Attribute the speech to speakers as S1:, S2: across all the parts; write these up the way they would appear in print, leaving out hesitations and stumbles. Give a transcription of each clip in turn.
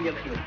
S1: لي الخير.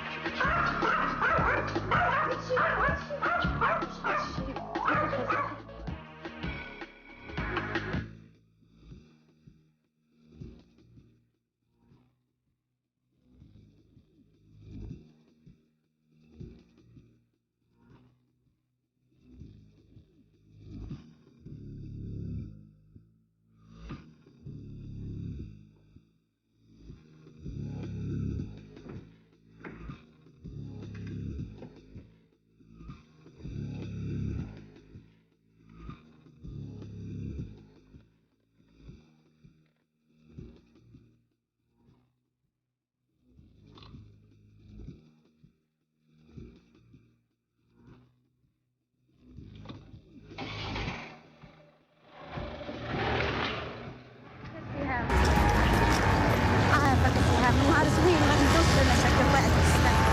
S2: نهار زوين غادي ندوز بالمشاكل الله يعطيك الصحة.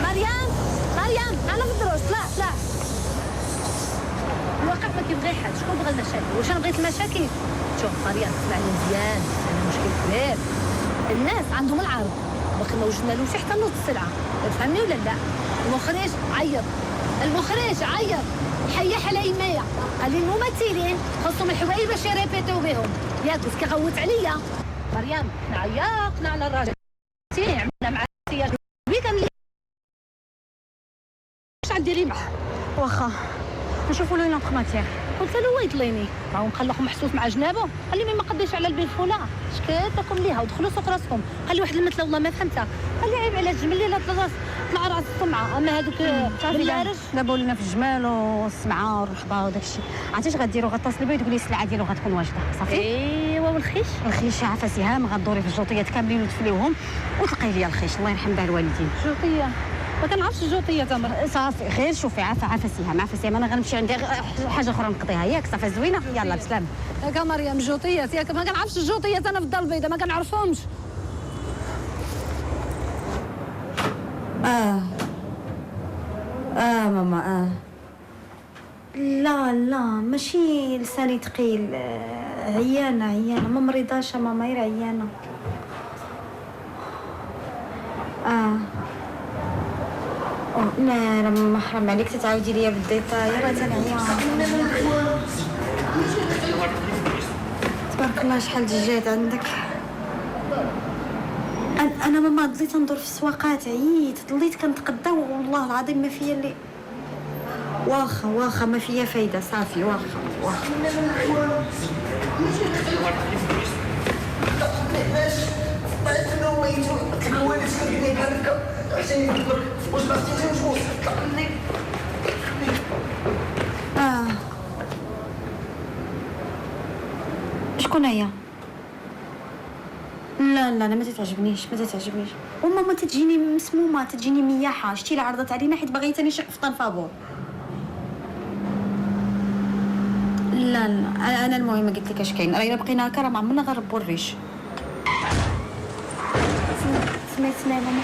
S2: مريم انا في الدروس. لا الواقع ما كيبغي حد. شكون بغى المشاكل؟ واش انا بغيت المشاكل؟ شوف مريم اسمعني مزيان، انا مشكل كبير. الناس عندهم العرض باقي ما وجدنا له حتى نص السلعه، تفهمني ولا لا؟ المخرج عيط حيا حلا يمايا، قال لي الممثلين خصهم الحوايج باش يريبيتيو بهم، ياك بس كيغوت عليا. مريم حنا عيقنا على الراجل عملنا مع السياج كان لي واش غنديري معاه؟
S3: واخا نشوفوا له نوتخ ماتيير.
S2: قلت له ويطليني راهو مخلق محسوس مع جنابه، قال لي ما قديش على البين فولا شكيتكم ليها ودخلوا سوق راسكم. قال لي واحد المثله والله ما فهمتها، قال لي عيب على الجمل اللي طلع راس السمعه، اما هذوك باللارج
S3: دابا ولينا في الجمال والسمعه والرحبه وداك الشيء. عرفتي اش غديروا؟ غتصلي بيه وتقول لي السلعه ديالو غتكون واجده صافي.
S2: ايوا والخيش
S3: عافا سهام غدوري في الجوطيات كاملين وتفليوهم وتلقاي لي الخيش الله يرحم بها الوالدين.
S2: جوطيه ما كنعرفش الجوطيه تمر
S3: صافي غير شوفي عافا سهام انا غنمشي عندي حاجه اخرى نقضيها ياك صافي زوينه يلا بسلام.
S2: ياك مريم جوطيات ياك ما كنعرفش الجوطيات انا في الدار البيضاء ما كنعرفهمش.
S3: ماما لا ماشي لساني ثقيل، عيانه ما مريضاش ماما غير عيانه. لا ما حرام عليك تتعاودي ليا بالديتاي راه تنعيا. تبارك الله شحال دجاج عندك. انا ماما ضليت ندور في السواقات عييت ضليت كنتقدا والله العظيم ما فيا اللي واخا ما فيا فايده صافي واخا شكون هي؟ لا انا ما تتعجبنيش وماما تجيني مسمومه تجيني مياحه. شتي لا عرضت علينا حيت باغيه تاني شق في طنفابور. لا انا المهم قلت لك اش كاين، راه الا بقينا هكا راه ما عمرنا غنربوا الريش. سمعتنا ماما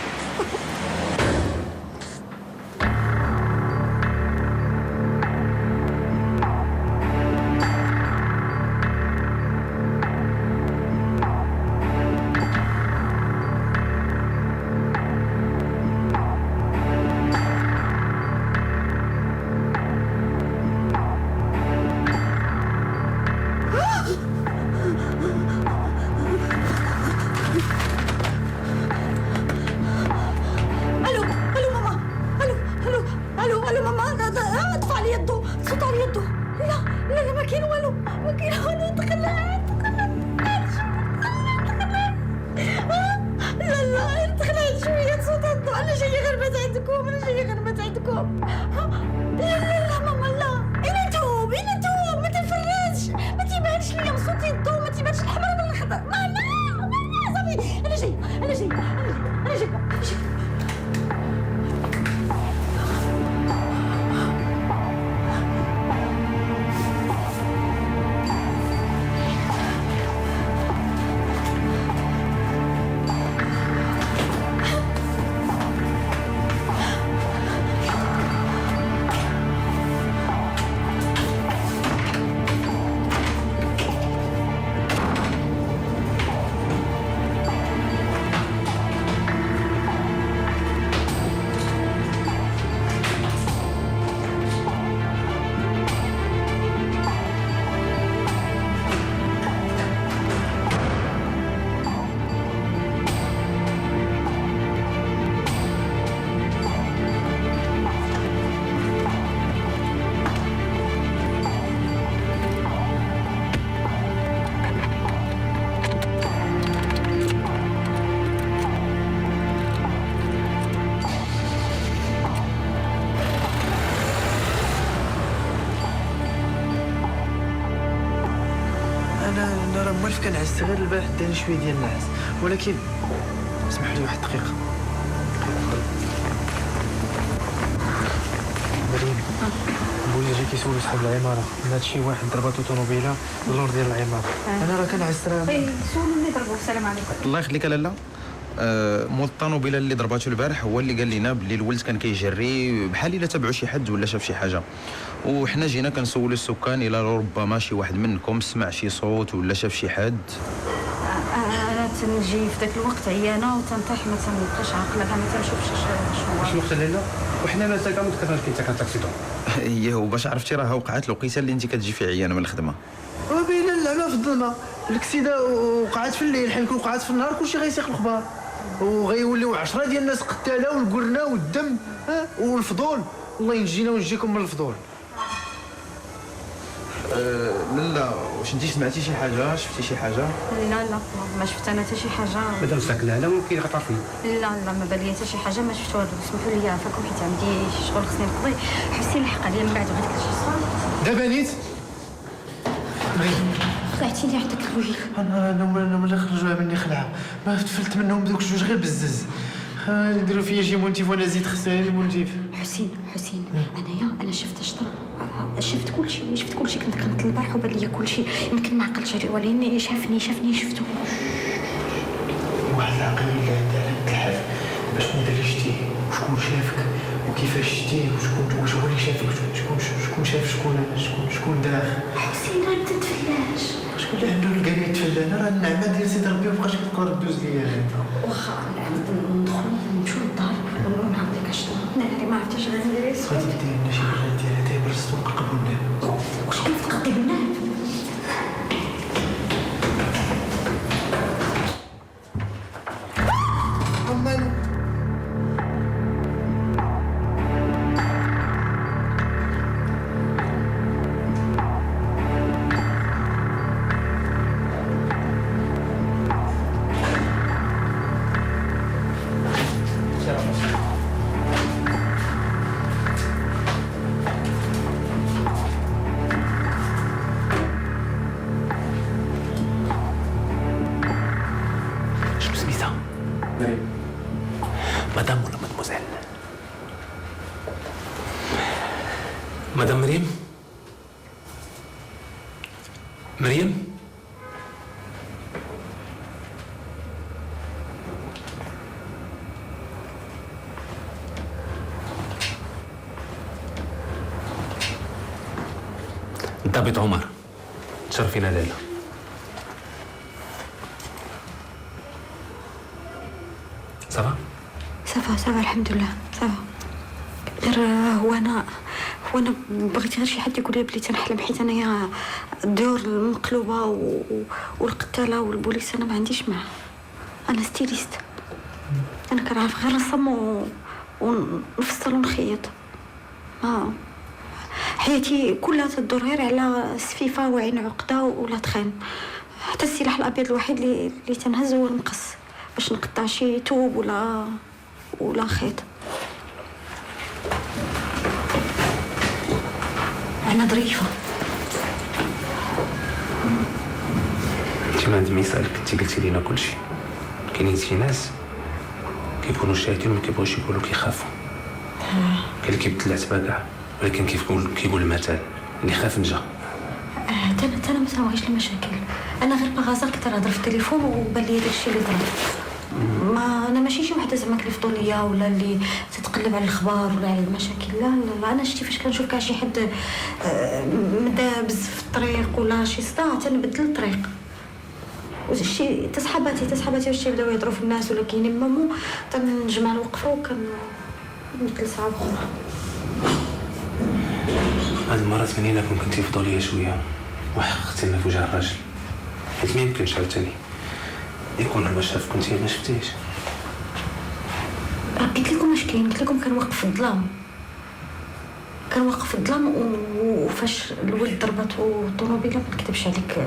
S1: عارف كنعس غير البارح داني شويه ديال النعاس، ولكن اسمح لي واحد الدقيقه. مريم بويا جا كيسول صحاب العماره من هادشي واحد ضرباتو طوموبيله اللور ديال العماره. انا راه كنعس راه
S3: سولوا اللي ضربوا. السلام عليكم.
S4: الله يخليك لالا. مول الطوموبيله اللي ضرباتو البارح هو اللي قال لنا باللي الولد كان كيجري بحال الا تبعو شي حد ولا شاف شي حاجه، وحنا جينا كنسولوا السكان الى ربما شي واحد منكم سمع شي صوت ولا شاف شي حد.
S3: انا تنجي في ذاك الوقت عيانه وتنطيح ما تنبقاش عاقله كاع ما تنشوفش شنو
S5: واش الوقت لاله وحنا مازال كنتكرر كي كانت اكسيدون.
S4: هي هو باش عرفتي راه وقعت الوقيته اللي انت كتجي في عيانه من الخدمه.
S1: وبين اللعبه في الظلمه، الاكسيده وقعت في الليل، حين وقعت في النهار كلشي غيسيق الخبار وغيوليو 10 ديال الناس قتاله والقرنه والدم والفضول. الله ينجينا ونجيكم من الفضول.
S4: لالا واش انت سمعتي شي حاجه شفتي شي حاجه؟
S3: لا ما شفت انا حتى شي حاجه.
S5: مادام ساكنه هنا ممكن غطا فيه.
S3: لا ما بان لي حتى شي حاجه ما شفت والو. اسمحوا لي عافاكم حيت عندي شي شغل خصني نقضي. حسين لحق عليا من بعد وغادي كلشي صافي.
S1: دابا نيت
S3: خلعتيني عندك الويل.
S1: انا ملي خرجوا مني خلعه ما تفلت منهم دوك جوج غير بزز. يديروا فيا شي مونتيف وانا زيد خسراني مونتيف.
S3: حسين انا شفت شطر، شفت كلشي كنت كنط البارح وبان ليا كلشي. يمكن ما عقلتش عليه ولكن شافني شفتو.
S1: واحد العقل اللي عندها الحال باش ندير شتي وشكون شافك وكيفاش شتيه واش هو اللي شافك شكون شاف شكون داخل.
S3: حسين راه تتفلاش.
S1: شكون اللي عنده القريه يتفلى؟ انا راه النعمه ديال سيدي ربي مابقاش كتقدر دوز ليا هنا.
S3: واخا ندخل نمشيو للدار ونعطيك الشطر. انا ما عرفتش غادي ندير.
S1: غادي دير لنا شي حاجه ديالها داير برستو نقلبو النار.
S3: واش كيف تقضي بالنار؟
S5: مدام ولا مدموزيل؟ مدام مريم الضابط عمر، تشرفينا ليلى.
S3: صافا الحمد لله صافا. غير هو انا بغيت غير شي حد يقول لي بلي تنحلم، حيت انايا الديور المقلوبه والقتاله والبوليس انا ما عنديش معاه. انا ستيليست، انا كنعرف غير نصم ونفصل ونخيط. حياتي كلها تدور غير على سفيفه وعين عقده ولا تخان. حتى السلاح الابيض الوحيد اللي تنهز هو المقص باش نقطع شي توب ولا خيط. انا ظريفه.
S5: انت ما عندي مثالك، انت قلتي لينا كلشي. كاينين شي ناس كيكونوا شاهدين وما كيبغوش يقولوا، كيخافوا. كاين اللي كيبدل العتبه كاع، ولكن كيقول المثل اللي خاف نجا.
S3: انا ما ساويش المشاكل. انا غير بغازر كنت نهضر في التليفون وبان لي داكشي اللي ضرب. ما انا ماشي شي وحده زعما كليفطونيه ولا اللي تتقلب على الاخبار ولا على المشاكل. لا انا شتي فاش كنشوف كاع شي حد مدابز في الطريق ولا شي صداع تنبدل الطريق. وشي تصحاباتي واش تيبداو يهضروا في الناس ولا كينمموا تنجمع الوقفه وكنبدل ساعه اخرى.
S5: هاد المرات منين كنتي فضوليه شويه وحققتي لنا في وجه الراجل، حيت ما يمكنش عاوتاني يكون ما شاف كنتي ما شفتيش.
S3: قلت لكم اش كاين، قلت لكم كنوقف في الظلام وفاش الولد ضربته الطوموبيله ما نكذبش عليك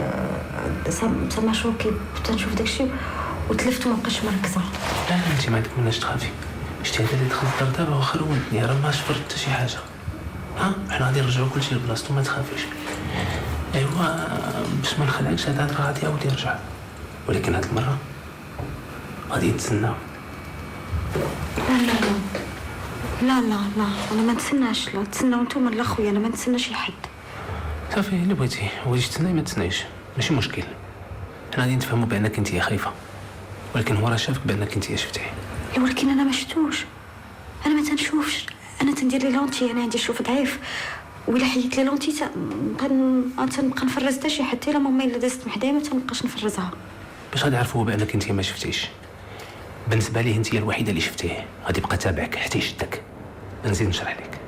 S3: سما شوكي تنشوف داكشي وتلفت وما بقيتش مركزه.
S5: لا انت ما عندك مناش تخافي. شتي هذا اللي دخل الدار دابا واخا ولدني راه ما شفرت حتى شي حاجه. حنا غادي نرجعوا كلشي لبلاصتو ما تخافيش. ايوا باش ما نخلعكش هاد الهضره غادي يعاود يرجع، ولكن هاد المره غادي نتسنى.
S3: لا لا لا لا لا لا، انا ما نتسناش. لا تسناو نتوما لا خويا، انا ما نتسنى شي حد.
S5: صافي اللي بغيتي، بغيتي تسناي ما تسنايش ماشي مشكل. حنا غادي نتفاهموا بانك انت خايفه، ولكن هو راه شافك بانك انت شفتيه.
S3: ولكن انا ما شفتوش، انا ما تنشوفش، انا تندير لي لونتي، انا عندي الشوف ضعيف، وإلا حيدت لي لونتي تنبقى نفرز حتى شي حتى الا ماما الا دازت محدايا ما تنبقاش نفرزها.
S5: باش غادي يعرفوا بانك انت ما شفتيش، بالنسبه ليه انت هي الوحيده اللي شفتيه، غادي يبقى تابعك حتى يشدك. نزيد نشرح لك،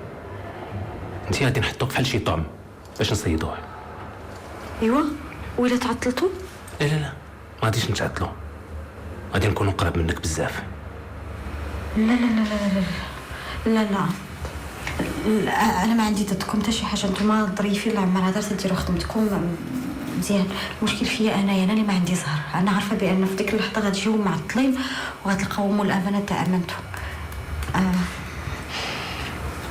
S5: انت غادي نحطوك بحال شي طعم باش نصيدوه.
S3: ايوا وإلا تعطلتو؟
S5: لا لا لا، ما غاديش نتعطلوا، غادي نكونوا قراب منك بزاف.
S3: لا لا لا لا لا لا لا لا، انا ما عندي ضدكم حتى شي حاجه، نتوما ظريفين العمر هذا تديروا خدمتكم مزيان. المشكل فيا انايا، انا اللي ما عندي زهر. انا عارفه بان في ديك اللحظه غتجيو معطلين وغتلقاو مول الامانه تاع امانتو.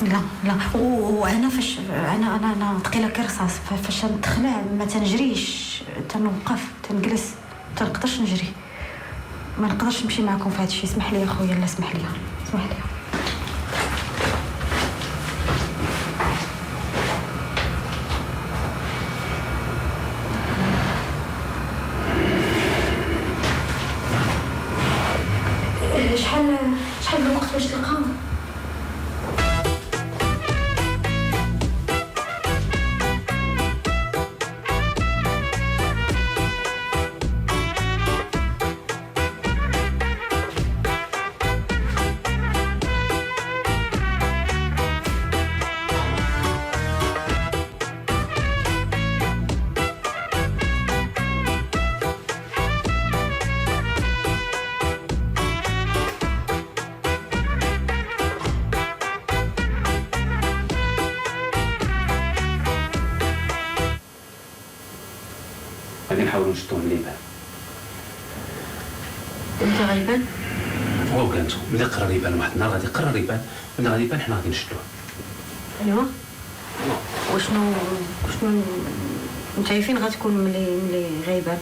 S3: لا لا، وانا فاش انا ثقيله كرصاص، فاش نتخلع ما تنجريش، تنوقف تنجلس، تنقدرش نجري، ما نقدرش نمشي معكم في هذا الشيء. اسمح لي يا خويا، لا اسمح لي، اسمح لي. شحال الوقت باش تلقاو؟
S5: غادي نحاولوا نشدوه من الباب.
S3: انت غيبان؟
S5: هو وكانتو ملي قرر يبان واحد النهار غادي يقرر يبان، ملي غادي يبان حنا غادي نشدوه.
S3: ايوا وشنو نتايا فين غتكون ملي غيبان؟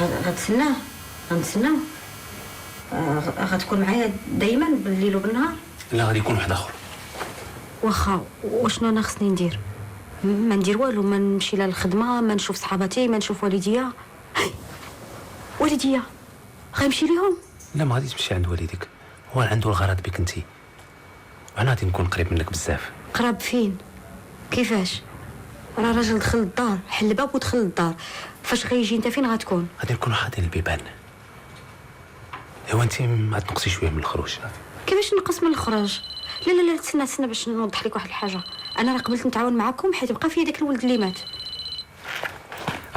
S3: غتسناه؟ غنتسناو؟ غتكون معايا دايما بالليل وبالنهار؟
S5: لا غادي يكون واحد اخر.
S3: واخا وشنو انا خصني ندير؟ ما ندير والو، ما نمشي لا للخدمه، ما نشوف صحاباتي، ما نشوف والديا. والديا غيمشي ليهم؟
S5: لا ما غاديش تمشي عند والديك، هو عنده الغرض بك انت، وانا غادي نكون قريب منك بزاف.
S3: قراب فين؟ كيفاش؟ راه راجل دخل للدار، حل الباب ودخل للدار، فاش غيجي انت فين غتكون؟
S5: غادي نكونوا حاطين البيبان. ايوا انت ما تنقصي شويه من الخروج.
S3: كيفاش نقص من الخروج؟ لا لا لا، تسنى باش نوضح لك واحد الحاجه. انا راه قبلت نتعاون معاكم حيت بقى فيا داك الولد اللي مات.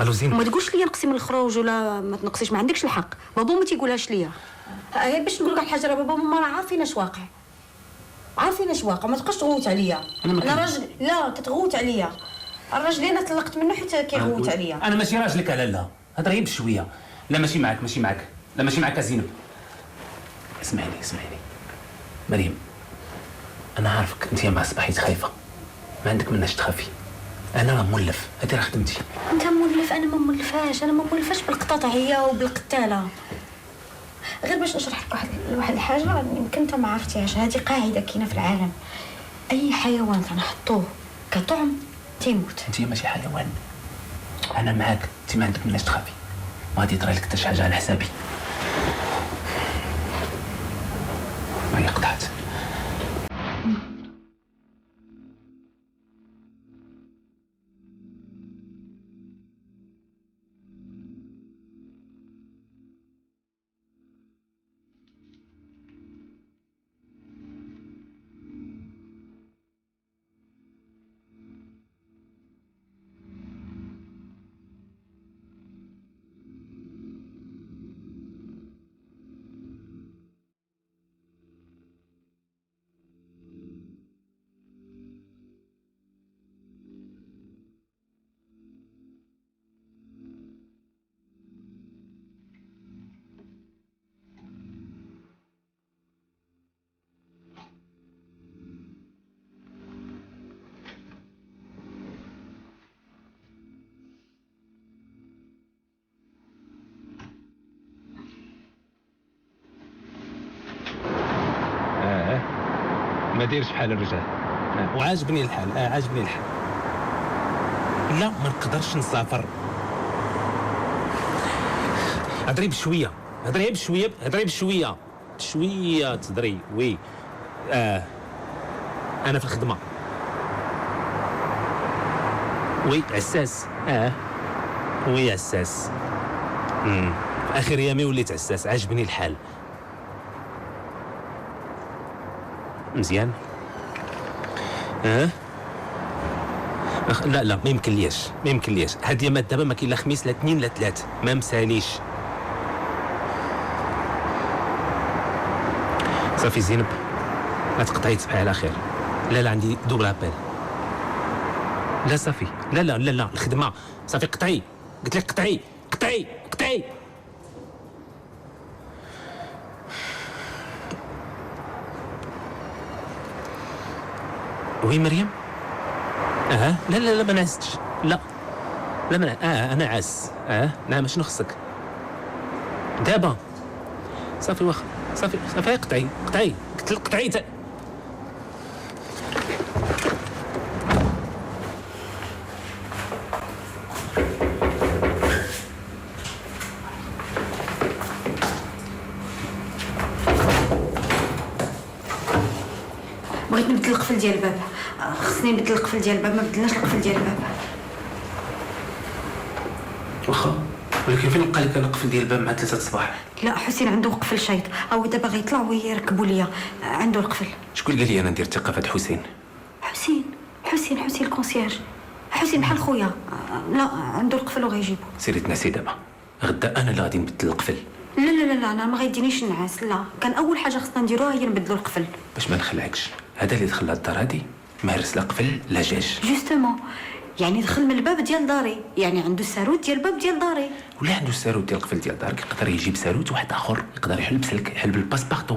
S5: الو زين،
S3: وما تقولش لي نقصي من الخروج ولا ما تنقصيش، ما عندكش الحق. بابا ما تيقولهاش ليا. غير باش نقول لك واحد الحاجه، راه بابا وماما راه عارفين اش واقع، عارفين اش واقع، ما تبقاش تغوت عليا. انا راجل، لا تتغوت عليا. الراجل اللي انا طلقت منه حيت كيغوت عليا.
S5: انا ماشي راجلك على لا، هضر غير بشويه. لا ماشي معاك، لا ماشي معاك زينب. اسمعيني مريم، انا عارفك انت مع صباحيت خايفه، ما عندك مناش تخافي. انا راه مولف، هذه راه خدمتي.
S3: انت مولف؟ انا ما مولفاش بالقطاطعيه وبالقتاله. غير باش نشرح لك واحد الحاجه يمكن انت ما عرفتيهاش. هذه قاعده كاينه في العالم، اي حيوان تنحطوه كطعم تيموت.
S5: انت ماشي حيوان، انا معاك، انت ما عندك مناش تخافي، ما غادي يطرى لك حتى شي حاجه على حسابي. ما هي قطعت. ما دايرش بحال الرجال. وعاجبني الحال، عاجبني الحال. لا ما نقدرش نسافر. هضري بشويه، هضري بشويه، هضري بشويه، شويه تدري. وي انا في الخدمه. وي عساس. وي عساس. في اخر ايامي وليت عساس، عاجبني الحال. مزيان. لا ما يمكن ليش، ما يمكن ليش. هاد اليامات دابا ما كاين لا خميس لا اثنين لا ثلاث، ما مساليش. صافي زينب، ما تقطعي تصبحي على خير. لا عندي دوبل ابل. لا صافي، لا الخدمه صافي. قطعي، قلت لك قطعي. وي مريم. لا ما نعستش. لا انا عاس. نعم شنو خصك دابا؟ صافي واخا، صافي قطعي قلت لك قطعي.
S3: بغيت نبدل القفل ديال الباب. خصني نبدل القفل ديال الباب، ما بدلناش القفل ديال الباب.
S5: واخا، ولكن فين لقى لك القفل ديال الباب مع 3 الصباح؟
S3: لا حسين عنده قفل شيط، هو دابا غيطلع ويركبوا ليا. عنده القفل.
S5: شكون قال لي انا ندير الثقه في هاد حسين؟
S3: حسين الكونسيرج. حسين بحال خويا. لا عنده القفل وغيجيبو.
S5: سيري تنعسي دابا، غدا انا اللي غادي نبدل القفل.
S3: لا انا ما غيدينيش نعاس. لا كان اول حاجه خصنا نديروها هي نبدلوا القفل.
S5: باش ما نخلعكش، هذا اللي دخل للدار هادي ما هرس لا قفل لا جاج.
S3: جوستومون، يعني دخل من الباب ديال داري، يعني عنده الساروت ديال الباب ديال داري.
S5: ولا عنده الساروت ديال القفل ديال دارك، يقدر يجيب ساروت واحد اخر يقدر يحل بسلك، يحل بالباسبارتو.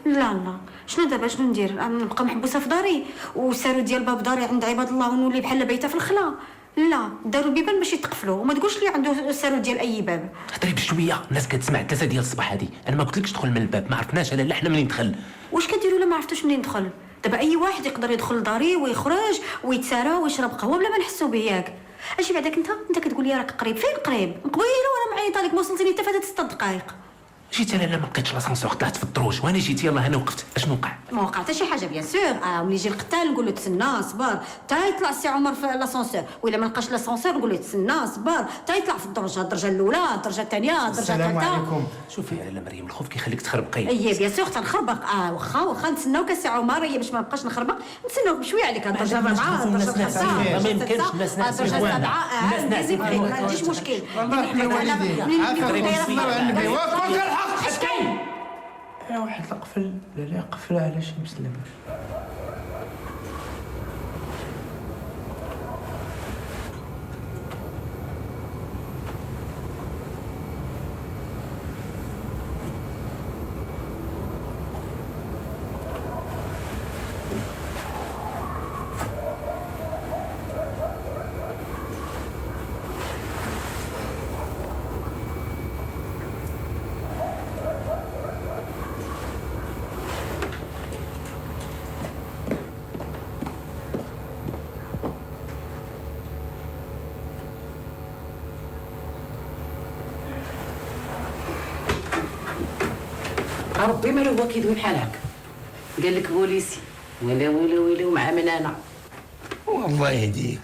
S3: لا شنو دابا شنو ندير؟ نبقى محبوسه في داري والساروت ديال باب داري عند عباد الله ونولي بحال بايته في الخلا؟ لا داروا البيبان باش يتقفلوا، وما تقولش لي عنده الساروت ديال اي باب.
S5: هضري بشويه، الناس كتسمع 3 ديال الصباح هادي. انا ما قلتلكش تدخل من الباب، ما عرفناش لا حنا منين دخل.
S3: واش كديروا لا ما عرفتوش منين دخل؟ دابا اي واحد يقدر يدخل لداري ويخرج ويتسارى ويشرب قهوه بلا ما نحسوا به. ياك اجي بعدك انت كتقول لي راك قريب. فين قريب؟ قبيله وانا معيطه لك، ما وصلتيني حتى فاتت 6 دقائق.
S5: جيت انا ما لقيتش لاسانسور، طلعت في الدروج وانا جيت يلاه انا وقفت. اشنو وقع؟
S3: ما وقع حتى شي حاجه بيان سور. ملي يجي القتال نقول له تسنى صبر تا يطلع السي عمر في لاسانسور، وإلا ما لقاش لاسانسور نقول له تسنى صبر تا يطلع في الدرجه الاولى، الدرجه الثانيه، الدرجه الثالثه.
S1: السلام عليكم.
S5: شوفي على مريم، الخوف كيخليك تخربقي.
S3: اي بيان سور تنخربق. واخا نتسناوك السي عمر، هي باش ما نبقاش نخربق نتسناوك بشويه عليك. الدرجه 4 الدرجه 5
S5: ما يمكنش الناس
S3: الدرجه 7 ما عنديش مشكل.
S1: يا واحد القفل لا قفل على شي مسلم.
S6: ربي مالو هو كيدوي بحال هكا. قال لك بوليسي ويلي ومع من انا.
S7: والله يهديك،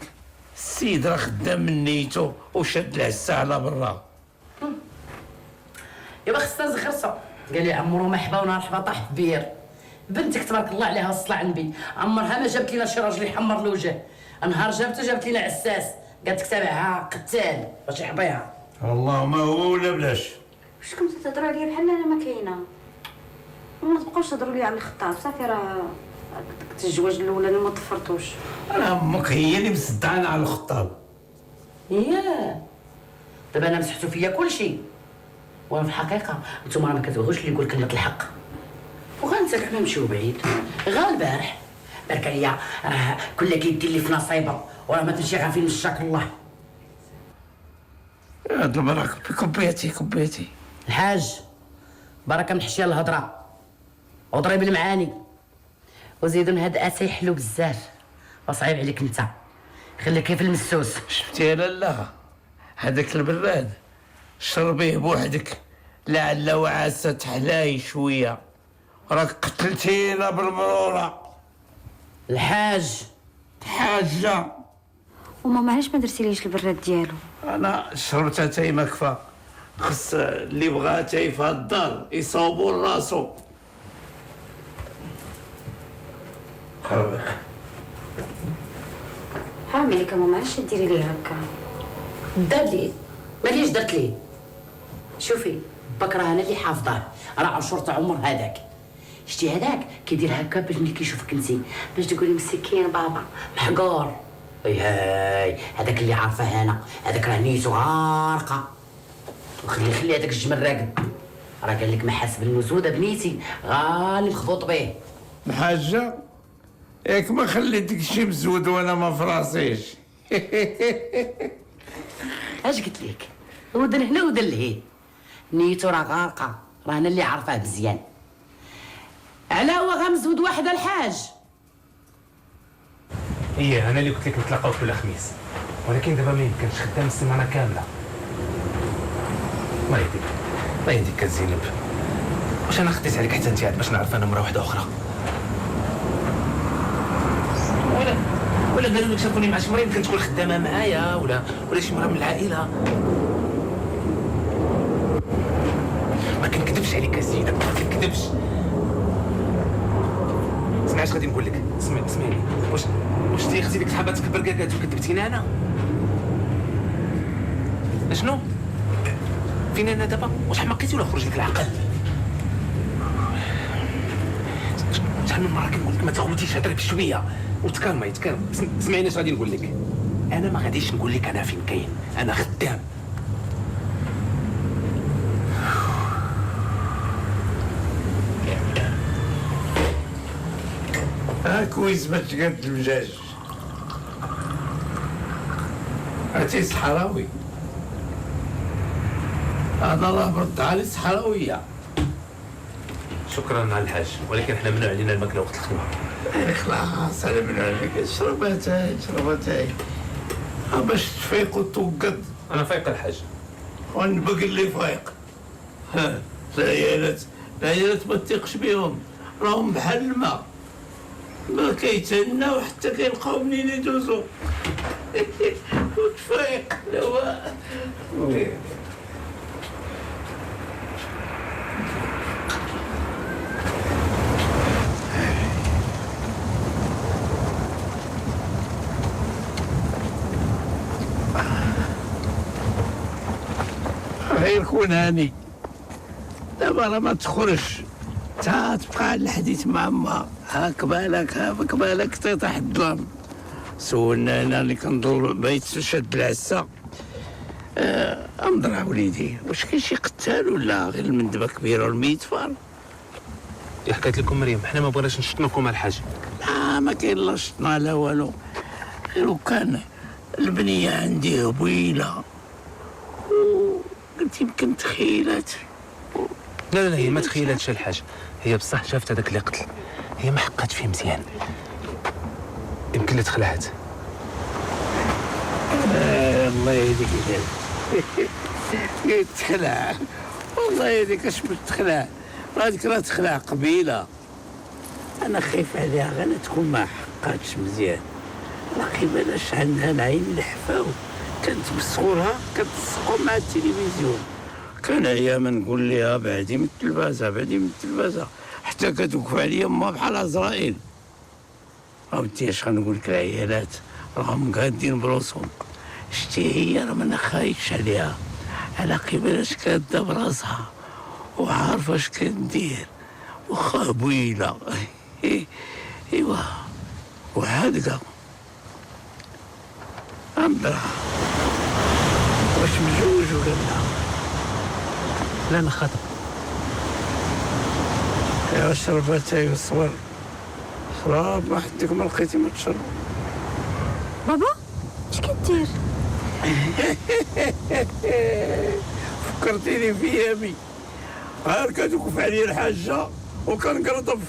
S7: السيد راه خدام من نيتو وشد العسه على برا.
S6: يابا خصها زغرسه. قال لي عمرو مرحبا ونرحبا طاح في بير. بنتك تبارك الله عليها الصلاة على النبي، عمرها ما جابت لينا شي راجل يحمر الوجه. نهار جابت لينا عساس، قالت لك تابعها قتال باش يحبيها.
S7: والله ما هو ولا بلاش.
S3: واش كنتو تهضروا عليا بحال انا ما كاينه؟ ما تبقاوش تهضروا لي على الخطاب. صافي راه الزواج الاولاني ما طفرتوش.
S7: انا امك هي اللي مصدعانه على الخطاب.
S6: ياه دابا انا مسحتو فيا كلشي، وانا في الحقيقه نتوما راه ما كتبغوش اللي يقول كلمه الحق. وغنسى كاع ما نمشيو بعيد. غا البارح بارك عليا كل كيدير لي في نصيبه، وراه ما تمشي غا فين مشاك الله.
S7: هاد البركه كبيتي
S6: الحاج بركه من حشيه الهضره وضرب المعاني. وزيدون هاد اتاي حلو بزاف وصعيب عليك انت، خليك كيف المسوس.
S7: شفتي يا لالا هذاك البراد شربيه بوحدك لعل وعسى تحلاي شويه، راك قتلتينا بالمرورة.
S6: الحاج
S7: حاجة
S3: وماما علاش ما درتيليش البراد ديالو؟
S7: انا شربتها تاي ما كفى، خص اللي بغا تاي في الدار يصوبوا لراسو. خربق
S3: حرامي عليك ماما، علاش ديري ليه هكا؟
S6: دار لي ماليش درت ليه. شوفي بكره انا اللي حافظاه، راه عشرة عمر هذاك. شتي هذاك كيدير هكا باش ملي كيشوفك انتي باش تقولي مسكين بابا محقور. هاي هذاك اللي عارفه انا، هذاك راه نيتو غارقه. خلي هذاك الجمل راقد، راه قال لك محاسب النزوده بنيتي غالي الخبوط به.
S7: الحاجة ياك ما خليتك شي مزود وانا ما فراسيش.
S6: اش قلت لك؟ ودن هنا ودن لهيه، نيتو راه غارقه، راه انا اللي عارفاه مزيان. على هو غمزود واحد الحاج.
S5: ايه انا اللي قلت لك نتلاقاو كل خميس، ولكن دابا ما يمكنش، خدام السيمانه كامله. الله يهديك الله يهديك زينب، واش انا خديت عليك حتى انت عاد باش نعرف انا مرا واحده اخرى؟ ولا قالوا لك شافوني مع شي مرا يمكن تكون خدامه معايا ولا شي مرا من العائله. ما كنكذبش عليك زينب، ما كنكذبش. اسمع اش غادي نقول لك، اسمعني، واش انت اختي ديك صحاباتك بركاكات وكذبتينا انا؟ اشنو؟ فين انا دابا؟ واش حمقيتي ولا خرج لك العقل؟ شحال من مره كنقول لك ما تغوتيش، هضري بشويه وتكالمي. اسمعيني اش غادي نقول لك، انا ما غاديش نقول لك انا فين كاين، انا خدام.
S7: كويس باش قد الدجاج. عرفتي صحراوي، انا راه برد علي صحراويه.
S5: شكرا على الحاج، ولكن احنا ممنوع علينا الماكله وقت الخدمه.
S7: خلاص انا من عليك، شربها تاي باش تفيق وتوقد.
S5: انا فايق الحاج،
S7: ونبقى اللي فايق. ها العيالات ما تثقش بهم، راهم بحال الماء، ما كيتهناو حتى كيلقاو منين يدوزو. وتفايق لواء. غير كون هاني دابا راه ما تخرج، تا تبقى على الحديث مع ما هاك بالك تيطيح الظلام. سولنا انا اللي كنضل بيت شاد العسا، امضرع وليدي واش كاين شي قتال ولا غير المندبه كبيره والميت فار؟
S5: حكيت لكم مريم، حنا ما بغيناش نشطنوكم الحاج.
S7: لا ما كاين لا شطنا لا والو، غير كان البنيه عندي هبيله قلت يمكن تخيلات.
S5: لا هي ما تخيلاتش الحاج، هي بصح شافت هذاك اللي قتل، هي ما حقات فيه مزيان، يمكن اللي تخلعت.
S7: الله يهديك قلت تخلع، والله يهديك اش بتخلع، هذيك راه تخلع قبيله. انا خايف عليها غير تكون ما حقاتش مزيان، راه كيبانش عندها العين الحفاو، كانت بصغرها كتسقو مع التلفزيون. كان اياما نقول لها بعدي من التلفازه حتى كتوقف عليا ما بحال عزرائيل. عاودتي اش غنقول لك، العيالات راهم قادين بروسهم. شتي هي راه ما خايفش عليها، على قبالاش كاده براسها وعارفه اش كندير، وخا بويله. ايوا وحادقه امبرا. واش مزوج ولا لا؟
S5: لا انا خاطب.
S7: يا شربتي والصور شراب ما حدك ما لقيتي ما تشرب.
S3: بابا اش كدير؟
S7: فكرتيني في يامي، غير كتوقف عليا الحاجه وكنقرطف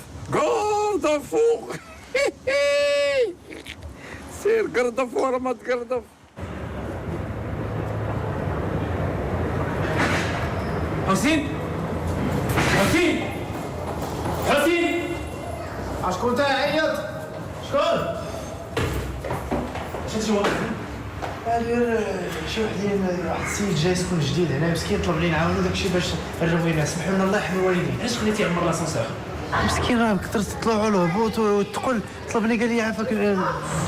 S7: قرضفو. سير قرضف ورا ما تقرضف.
S8: حسين حسين حسين
S1: شكون تعيط؟ شكون؟
S8: شنو
S1: غير شي واحد السيد جاي يسكن جديد هنا مسكين طلب لي نعاونو داكشي باش نرمو ليه. سمحوا لنا الله يحمي الوالدين.
S8: علاش خليتي عمر لاسانسور؟
S1: مسكين راه كثرت الطلوع والهبوط والثقل، طلبني قال لي عافاك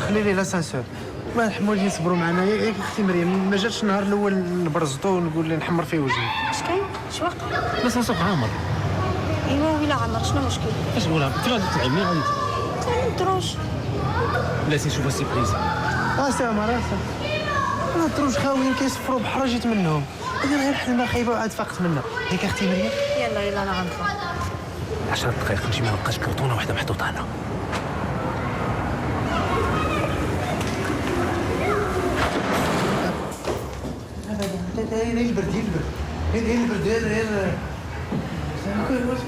S1: خلي لي لاسانسور. الله يرحم الوالدين صبروا معنا. ياك اختي مريم ما جاتش النهار الاول نبرزطو ونقول لها نحمر فيه وجهي.
S3: اش كاين؟ اش واقع؟
S8: لاسانسور عامر.
S3: ايوا ويلا عمر شنو المشكل؟
S8: اش نقولها؟ انت غادي تلعب مين غادي؟
S3: ما ندروش.
S8: بلاتي نشوفها سيربريز.
S1: سامر انا الدروج خاويين كيصفروا بحر جيت منهم. انا غير حلمه خايبه وعاد فاقت منها. ياك اختي مريم؟
S3: يلا انا غنطلع.
S8: 10 دقائق نمشي ما نلقاش كرتونه واحده محطوطه هنا.
S1: هي البرد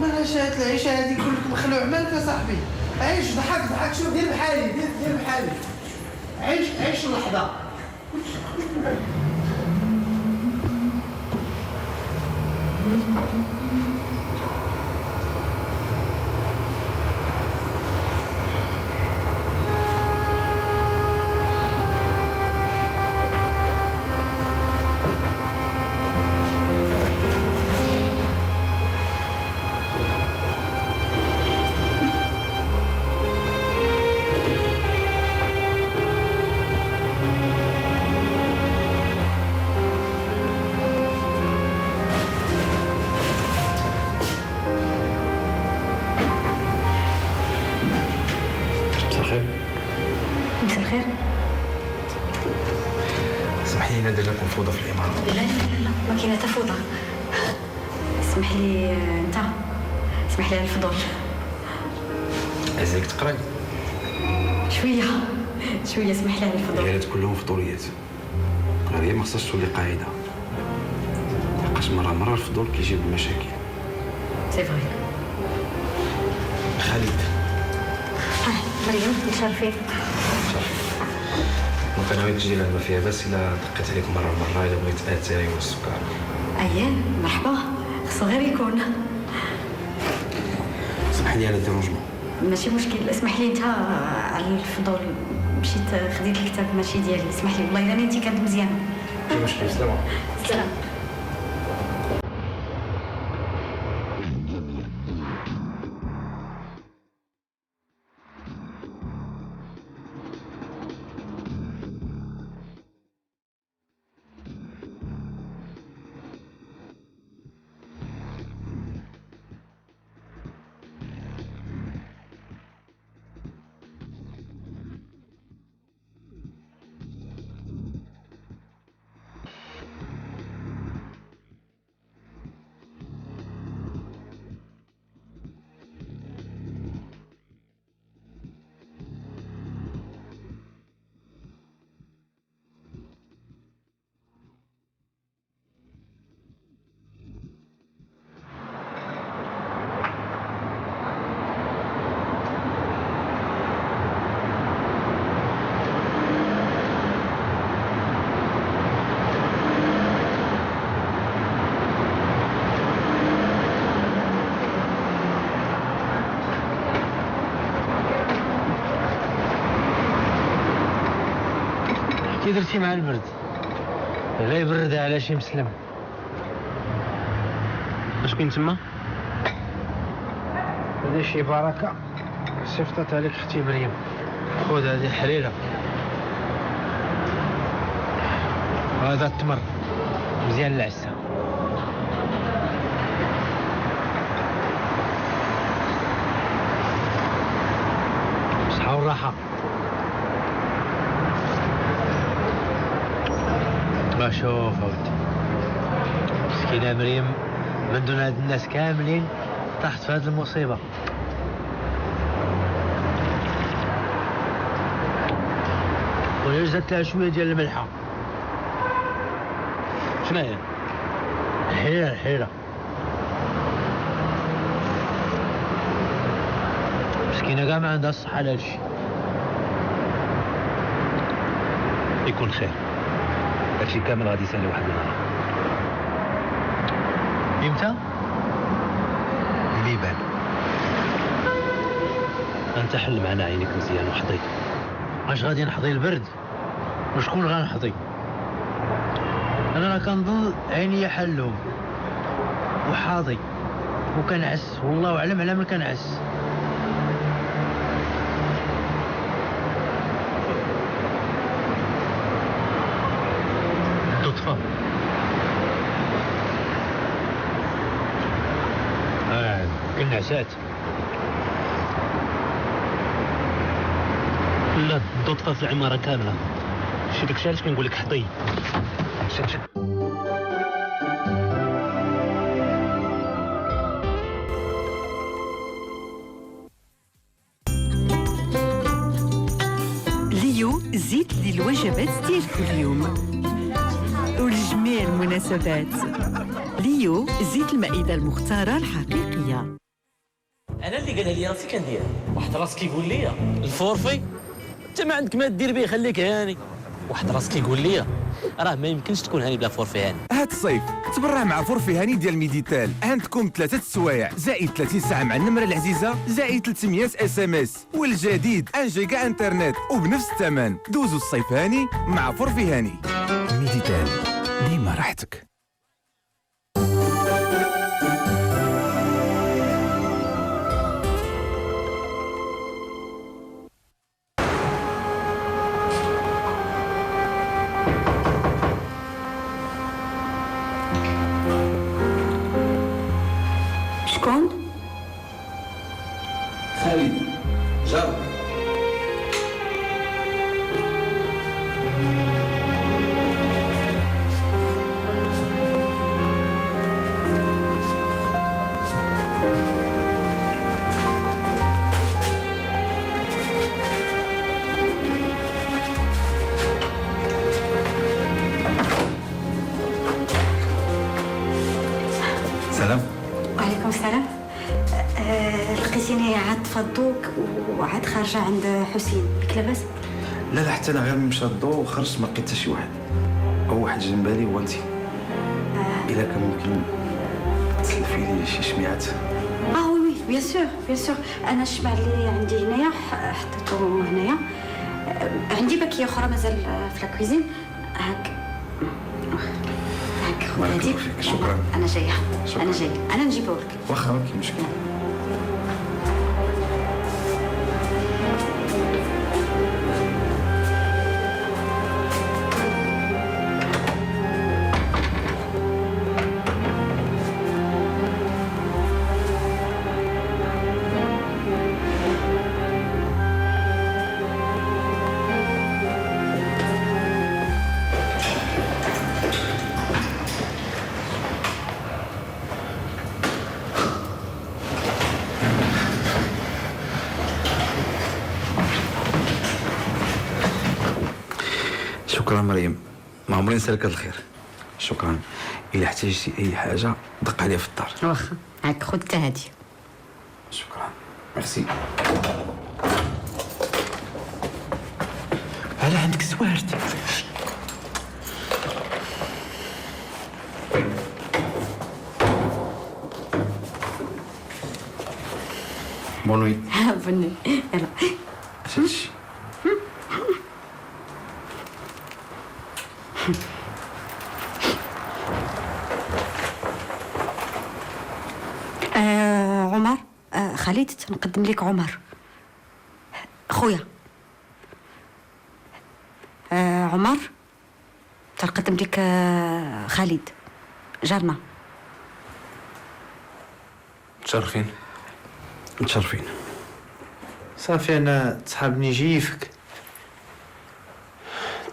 S1: ما العيشه هذه كلك مخلوع مالك يا صاحبي. عيش ضحك شوف دير بحالي دير بحالي. عيش اللحظه.
S3: مساء الخير.
S5: اسمح لي ندير لكم فوضى في العمارة.
S3: لا ما كاينه حتى فوضى. اسمح لي انت، اسمح لي على الفضول.
S5: عايزك تقراي.
S3: شويه اسمح لي على الفضول.
S5: العيالات كلهم فضوليات. هذه ما خصهاش تولي قاعدة، لحقاش مرة الفضول كيجيب المشاكل.
S3: سي فري.
S5: خالد
S3: مريم متشرفين.
S5: ممكن ناوي تجي لعندنا فيها بس إلا دقيت عليك مرة إلا بغيت أتاي والسكر.
S3: اييه مرحبا، خصو غير يكون.
S5: اسمح لي على الديرونجمون.
S3: ماشي مشكل، اسمح لي انت على الفضول. مشيت خديت الكتاب ماشي ديالي، اسمح لي والله الا نيتي كانت مزيانه.
S5: ماشي مشكل. سلام.
S3: سلام.
S1: كي درتي مع البرد؟ غير برد على شي مسلم.
S8: اش كاين تما؟
S1: هذه شي بركه صيفطت عليك اختي مريم. خذ هذه حليله وهذا التمر مزيان العسه. بصحة والراحه. شوف اودي مسكينه مريم من دون هاد الناس كاملين طاحت في هاد المصيبه. وهي زادت لها شويه ديال الملحه.
S8: شنو هي؟
S1: الحيله
S8: مسكينه كاع ما عندها الصحه على هادشي. يكون خير، هادشي كامل غادي يسالي واحد النهار. امتى؟ اللي يبان. انت حل معنا عينيك مزيان وحضي. اش غادي نحضي البرد؟ وشكون غنحضي؟ انا راه كنظن عينيا حلهم وحاضي وكنعس، والله اعلم على ما كنعس. تطفى كالنعسات. لا الضوء طفى في العماره كامله. شي داكشي علاش كنقول لك حطي. شد
S9: ليو زيت للوجبات ديال كل يوم ولجميع المناسبات. ليو زيت المائدة المختارة الحقيقية.
S10: انا اللي قالها لي راسي كندير. واحد راس كيقول لي الفورفي انت ما عندك ما دير به، خليك هاني. واحد راس كيقول لي راه ما يمكنش تكون هاني بلا فورفي هاني.
S11: هاد الصيف تبرع مع فورفي هاني ديال ميديتال. عندكم 3 السوايع زائد 30 ساعه مع النمره العزيزه زائد 300 اس ام اس والجديد 1 جيجا انترنت وبنفس الثمن. دوزوا الصيف هاني مع فورفي هاني. ميديتال ديما راحتك.
S3: شكون؟
S5: خالد جار.
S11: سلام.
S3: وعليكم السلام. لقيتيني عاد تفضوك وعاد خارجه عند حسين، بك لاباس؟
S4: لا لا، حتى انا غير مشى الضو وخرجت ما لقيت حتى شي واحد. هو واحد جنب بالي هو انت. الا كان ممكن تسلفي لي شي شميعات.
S3: وي وي بيان سور بيان سور. انا الشمع اللي عندي هنايا حطيته هنايا. عندي باكيه اخرى مازال في لاكويزين. هاك خذ هذيك.
S4: شكرا.
S3: انا جايه انا جايه انا نجيبه لك.
S4: واخا ما كاين مشكل. شكرا مريم، ما عمري نسالك الخير. شكرا. الا احتاجتي اي حاجه دق عليا في الدار.
S3: واخا هاك خذ حتى هادي.
S4: شكرا. ميرسي.
S1: على عندك زوارت.
S4: بونوي.
S3: بني يلا.
S4: هادشي.
S3: عمر. خالد تنقدم لك عمر خويا. عمر تنقدم لك خالد جارنا.
S5: متشرفين.
S4: متشرفين.
S1: صافي انا تسحبني جيفك.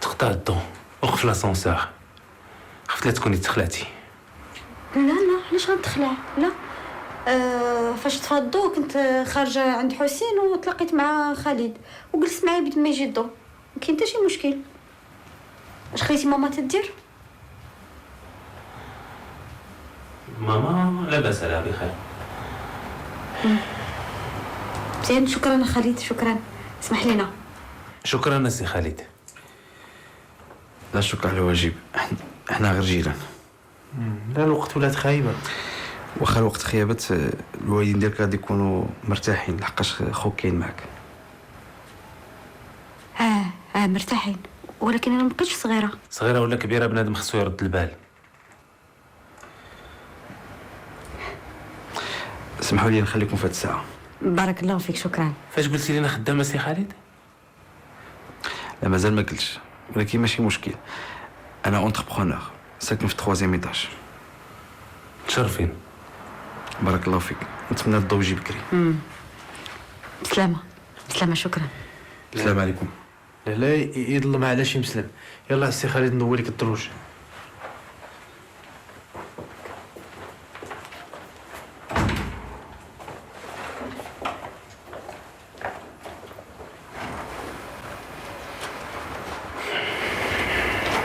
S5: تقطع الضو، وقف لاسانسور. خفت لا تكوني تخلعتي.
S3: لا لا علاش غنتخلع؟ لا. فاش تفضو كنت خارجه عند حسين وتلاقيت مع خالد وجلست معايا بيت ما يجي الضو. ما كاين حتى شي مشكل. اش خليتي ماما تدير؟
S5: ماما لا باس عليها بخير.
S3: مزيان. شكرا خالد، شكرا. اسمح لنا.
S5: شكرا سي خالد.
S1: لا شكر على الواجب، احنا غير جيران.
S12: لا الوقت ولات خايبه.
S1: واخا الوقت خيابت الوالدين ديالك غادي يكونوا مرتاحين لحقاش خوك كاين معاك.
S3: مرتاحين، ولكن انا مابقيتش صغيره
S5: ولا كبيره بنادم خصو يرد البال.
S1: اسمحوا لي نخليكم في هاد الساعه.
S3: بارك الله فيك. شكرا.
S5: فاش قلتي لينا خدامه سي خالد؟
S1: لا مازال ما قلتش، ولكن ماشي مشكل. انا اونتربرونور ساكن في 3 ايطاج.
S5: تشرفين.
S1: بارك الله فيك، نتمنى الضو يجي بكري.
S3: بسلامه. شكرا.
S1: السلام عليكم.
S12: لا يظلم على شي مسلم. يلا السي خالد نوليك الدروج.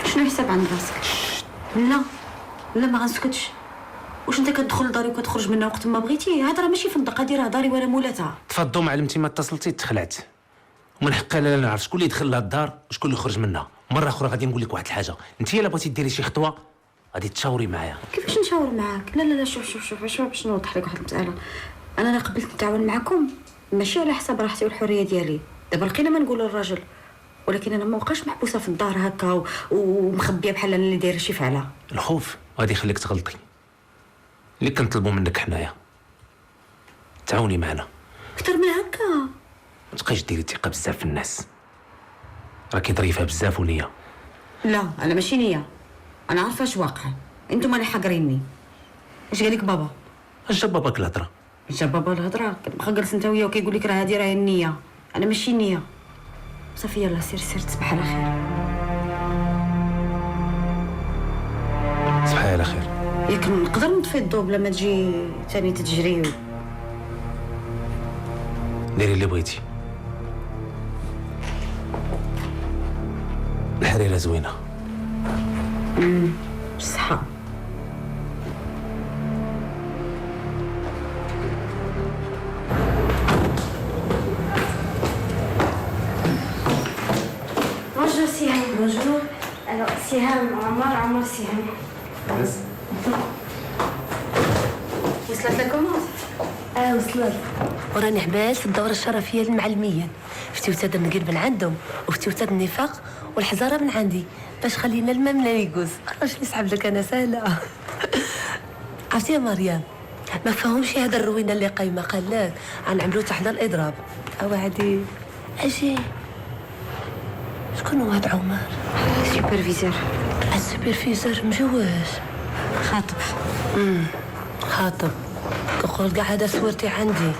S3: شنو حساب عند راسك؟ لا ما غنسكتش. واش انت كتدخل لداري وكتخرج منها وقت ما بغيتي؟ هذا راه ماشي فندق، هادي راه داري ولا مولاتها.
S5: تفضوا معلمتي ما اتصلتي تخلعت. ومن حقها لا نعرف شكون اللي يدخل لها الدار وشكون اللي يخرج منها. مره اخرى غادي نقول لك واحد الحاجه، انت الا بغيتي ديري شي خطوه غادي تشاوري معايا.
S3: كيفاش نشاور معاك؟ لا شوف باش نوضح لك واحد المساله. انا قبلت نتعاون معكم ماشي على حساب راحتي والحريه ديالي. دابا لقينا ما نقول للراجل، ولكن انا ما بقاش محبوسه في الدار هكا ومخبيه بحال انا اللي دايره شي فعله.
S5: الخوف غادي يخليك تغلطي. اللي كنطلبوا منك حنايا تعاوني معنا
S3: اكثر من هكا.
S5: ما تبقايش ديري ثقه بزاف في الناس، راكي ظريفه بزاف ونيه.
S3: لا انا ماشي نيه، انا عارفه اش واقع. انتم اللي حاقريني. اش قال لك بابا؟
S5: اش جاب باباك الهضره؟
S3: جاب بابا الهضره كتبقى جالس انت وياه وكيقول لك راه هادي راه النيه. انا ماشي نيه. صافي يلا سير تصبح على خير.
S5: صباحي على خير.
S3: ياك نقدر نطفي الضوء بلا ما تجي ثاني تتجري.
S5: ديري اللي بغيتي. الحريره زوينه.
S3: بالصحه.
S13: Bonjour Siham. Bonjour. Alors Siham, Omar Siham.
S5: بس
S13: وصلت لكم؟
S2: وصلت. وراني حباس الدورة الشرفية للمعلمين. فتي وتاد النقير من عندهم وفتي وتاد النفاق والحزارة من عندي باش خلينا الماء من يقوز. واش نسحب لك انا سهلة. عرفتي يا مريم ما فهمش هذا الروينة اللي قايمة قال لك غنعملو تحت الاضراب. اوعدي اجي. شكون هو هاد عمر؟
S3: سوبرفيزور.
S2: السوبرفيزور مجوز خاطب كقول كاع هذا صورتي عندي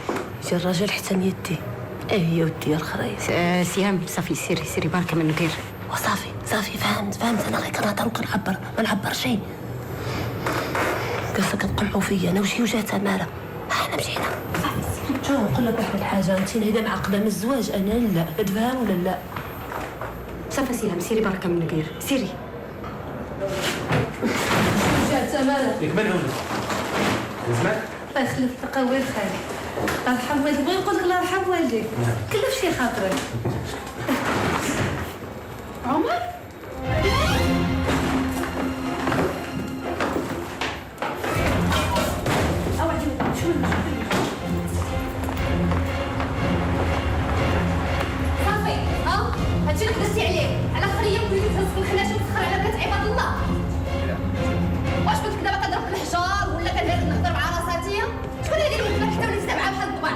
S2: يجي الراجل حتى نيتي. يا ودي يا الخريف.
S3: سهام صافي سيري بارك من غير.
S2: صافي فهمت انا غير كنهضر وكنعبر ما نعبر شيء. قصة كتقمعوا فيا انا وشي وجهه تماره. احنا مشينا صافي. شوف نقول لك واحد الحاجه، انت هيدا معقده من الزواج انا لا كتفهم ولا لا؟
S3: صافي سهام سيري بارك من غير سيري.
S2: وجهه تماره
S5: ياك مالهم زعما
S2: الله يخلف لك وين خير. الله يرحم والديك. بغي نقول لك الله يرحم والديك كلف شي خاطرك. عمر
S13: صافي هادشي اللي دزتي عليه على خريه وليتي تهز في الخلاش وتسخر على بنات عباد الله. واش كنت دابا كنضرب الحجار ولا كنهضر مع راساتي؟ شكون هادي اللي ولات حتى وليتي سامعه بحال الضباع؟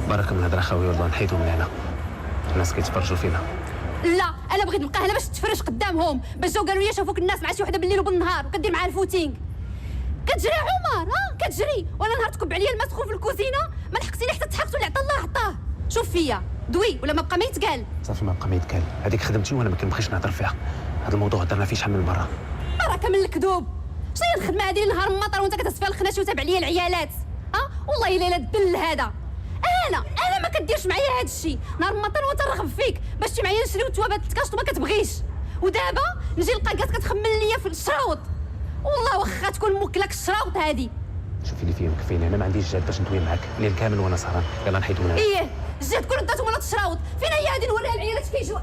S5: بارك من الهضره خاوي والله نحيدو من هنا. الناس كيتفرجوا فينا.
S13: لا انا بغيت نبقى هنا باش تفرج قدامهم باش جاو قالوا لي شافوك الناس مع شي وحده بالليل وبالنهار وكدير معاها الفوتينغ. كتجري عمر كتجري وانا نهار تكب عليا الماء سخون في الكوزينه ما لحقتيني حتى تحقت واللي عطا الله عطاه. شوف فيا دوي ولا ما بقى ما يتقال.
S5: صافي ما بقى ما يتقال. هذيك خدمتي وانا ما كنبغيش نهضر فيها. هذا الموضوع هضرنا فيه شحال من مره.
S13: راه كامل الكذوب. شنو هي الخدمه هذه نهار المطر وانت كتصفي الخناش وتابع ليا العيالات؟ والله الا الدل هذا. انا ما كديرش معايا هذا الشيء. نهار المطر وانت نرغب فيك باش تجي معايا نشريو توابات الكاشط وما كتبغيش. ودابا نجي نلقاك كتخمن ليا في الشراوط. والله واخا تكون موكلك الشراوط هذه.
S5: شوفي اللي فيهم كفيني، انا ما عنديش جهد باش ندوي معاك الليل كامل وانا سهران. يلا نحيدو من هنا.
S13: ايه الجهد كله داتهم ولا تشراوط. فين هي هادي نوريها العيالات كيجوا.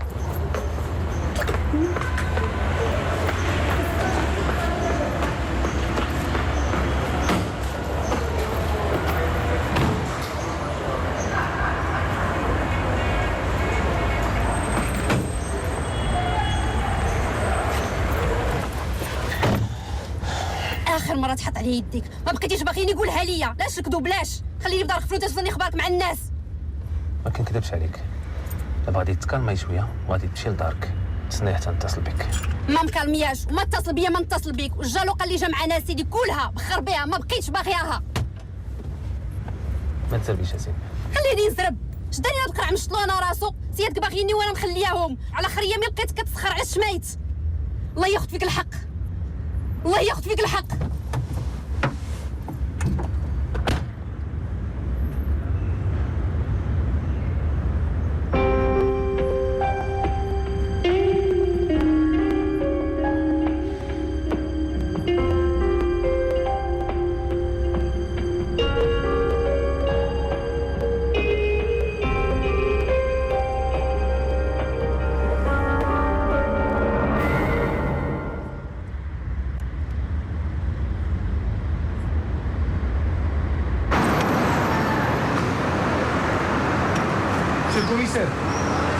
S13: اخر مره تحط عليه يديك ما بقيتيش باغيني قولها ليا. لاش نكذب بلاش. خليني في دارك فلوس توصلني اخبارك مع الناس.
S5: ما كنكذبش عليك، دابا غادي تكالماي شويه وغادي تمشي لدارك تسنى حتى نتصل بك.
S13: ما مكالمياش وما اتصل بيا ما نتصل بيك. والجالوقه اللي جا معنا سيدي كلها بخر بها ما بقيتش باغياها.
S5: ما تزربيش يا زين.
S13: خليني نزرب. شداني هاد القرع مشطلو انا راسو. سيادك باغيني وانا مخلياهم على خريه مي لقيتك كتسخر على الشمايت. الله ياخذ فيك الحق، الله ياخذ فيك الحق.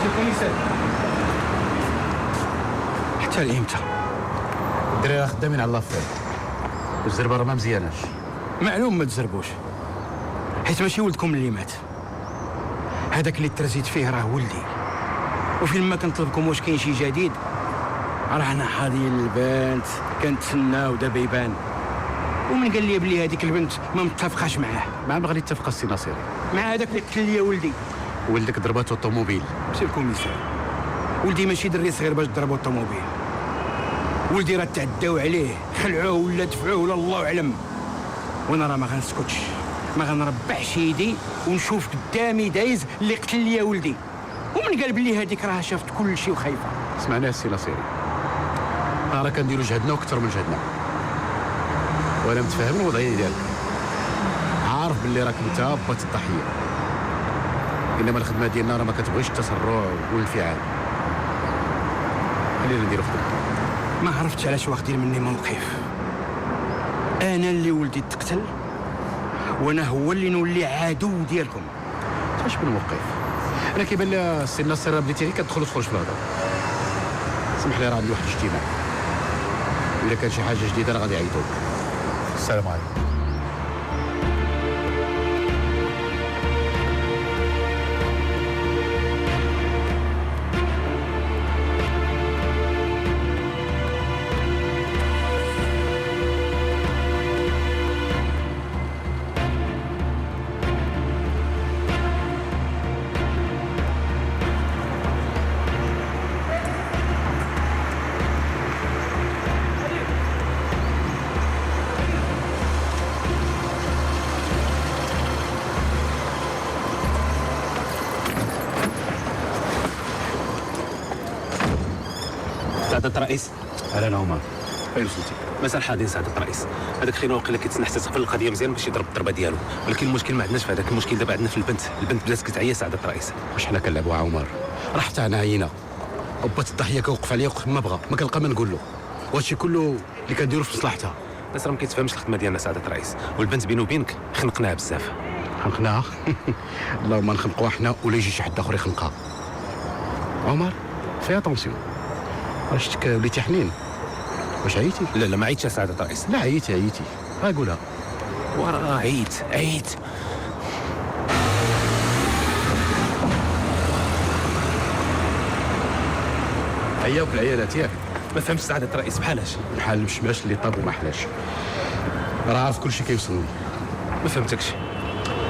S1: الكوميسار
S7: حتى لإمتى؟
S1: الدراري خدامين على لافير والزربه راه ما مزياناش.
S7: معلوم ما تزربوش، حيت ماشي ولدكم اللي مات، هذاك اللي ترزيت فيه راه ولدي. وفين ما كنطلبكم واش كاين شي جديد راه انا حاضي البنت كنتسنى ودابا يبان. ومن قال لي بلي هذيك البنت ما متفقاش معاه؟
S1: ما بغا يتفق السي ناصري
S7: مع هذاك اللي قتل لي ولدي.
S1: ولدك ضرباتو الطوموبيل.
S7: سي الكوميسار، ولدي ماشي دري صغير باش ضربوا الطوموبيل. ولدي راه تعداو عليه، خلعوه ولا دفعوه ولا الله اعلم. وانا راه ما غنسكتش، ما غنربعش يدي ونشوف قدامي دايز اللي قتل لي ولدي. ومن قال بلي هذيك راه شافت كل شيء وخايفه.
S1: سمعنا السي ناصري، راه كنديروا جهدنا وكثر من جهدنا، وانا متفاهم الوضعيه ديالك، عارف باللي راك انت بات الضحيه، انما الخدمه ديالنا راه ما كتبغيش التسرع والانفعال. خلينا نديرو خدمتنا.
S7: ما عرفتش علاش واخدين مني موقف. انا اللي ولدي تقتل وانا هو اللي نولي عدو ديالكم.
S1: اش بالموقف؟ انا كيبان لي السي ناصر بديتي غير كتدخل وتخرج في الهضره. سمح لي راه عندي واحد الاجتماع، الا كان شي حاجه جديده راه غادي يعيطوك. السلام عليكم.
S5: سعادة الرئيس.
S1: اهلا عمر، فين وصلتي؟
S5: مساء الحادي سعادة الرئيس. هذاك خينا واقيلا كيتسنى حتى تقفل القضيه مزيان باش يضرب الضربه ديالو، ولكن المشكل ما عندناش في هذاك، المشكل دابا عندنا في البنت بدات كتعيا سعادة الرئيس.
S1: واش حنا كنلعبوا عمر؟ راه حتى انا عينا وبات الضحيه كيوقف عليا وقت ما بغا، ما كنلقى ما نقول له. وهادشي كله اللي كنديرو في مصلحتها.
S5: الناس راه ما كيتفهمش الخدمه ديالنا سعادة الرئيس، والبنت بيني وبينك خنقناها بزاف.
S1: خنقناها؟ اللهم نخنقوها حنا ولا يجي شي حد اخر يخنقها. عمر في اتونسيون، راه شفتك وليتي حنين. واش عييتي؟
S5: لا ما عييتش سعادة الرئيس.
S1: لا عييتي ها قولها.
S5: وراه عييت.
S1: عياوك العيالات ياك؟
S5: ما فهمتش سعادة الرئيس بحالاش؟
S1: بحال المشماش اللي طاب وما حلاش. راه عارف كل شيء كيوصلني.
S5: ما فهمتكش.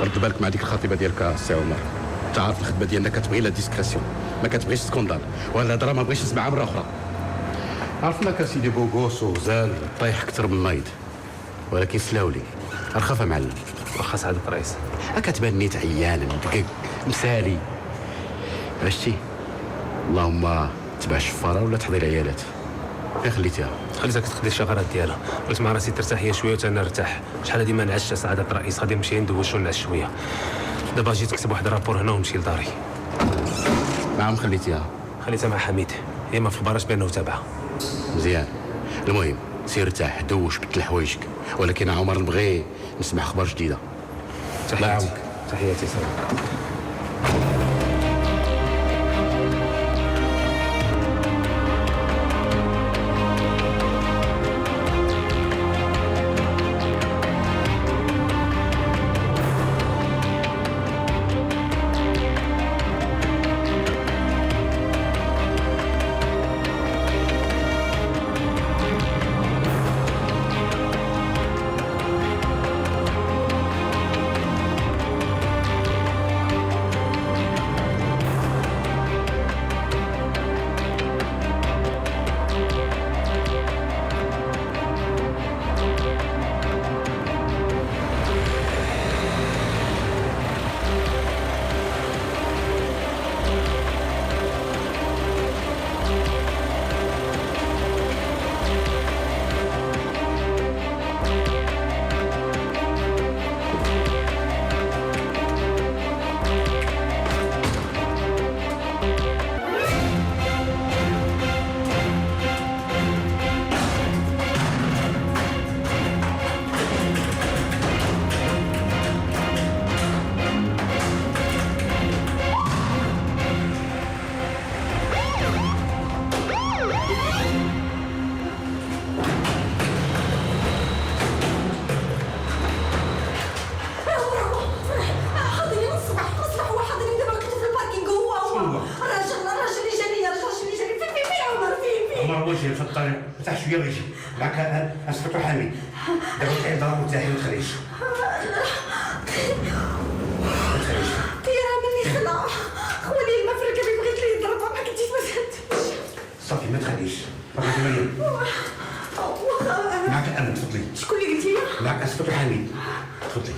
S1: رد بالك مع ديك الخطيبه ديالك السي عمر، انت عارف الخدمه ديالنا كتبغي لا ديسكريسيون، ما كتبغيش سكوندال، وهاد الهضره ما بغيتش نسمعها مره اخرى. عرفنا سيدي بوغوس وغزال طايح اكثر من نايض، ولكن سلاولي رخافه معلم.
S5: واخا سعادة الرئيس.
S1: كتبان نيت عيان مدقق مسالي. عرفتي؟ اللهم تبع الشفاره ولا تحضير عيالات.
S5: فين خليتيها؟
S14: خليتها كتقضي الشغارات ديالها، قلت مع راسي ترتاح هي شويه وتا نرتاح. شحال هادي ما نعسش سعاده الرئيس، غادي نمشي ندوش ونعس شويه. دابا جيت نكتب واحد الرابور هنا ونمشي لداري.
S5: نعم خليتيها؟
S14: خليتها مع حميد، هي ما في البراج بانه تابعها.
S5: مزيان. المهم سير ارتاح دوش بدل حوايجك، ولكن عمر نبغي نسمع اخبار جديده.
S14: الله يعاونك. تحياتي سلام.
S5: وجهي في الطريق ارتاح شويه ويجي معك انسبكتور حميد. دابا تعيد ضرب وتاعي ما تخليش.
S3: طيارة مني خلع خوالي المفرقة اللي بغيت لي يضربها ما كنتيش ما سهلتش.
S5: صافي ما تخليش. بغيتي مريم. معك الامن تفضلي.
S3: شكون اللي قلتي لي؟
S5: معك انسبكتور حميد تفضلي.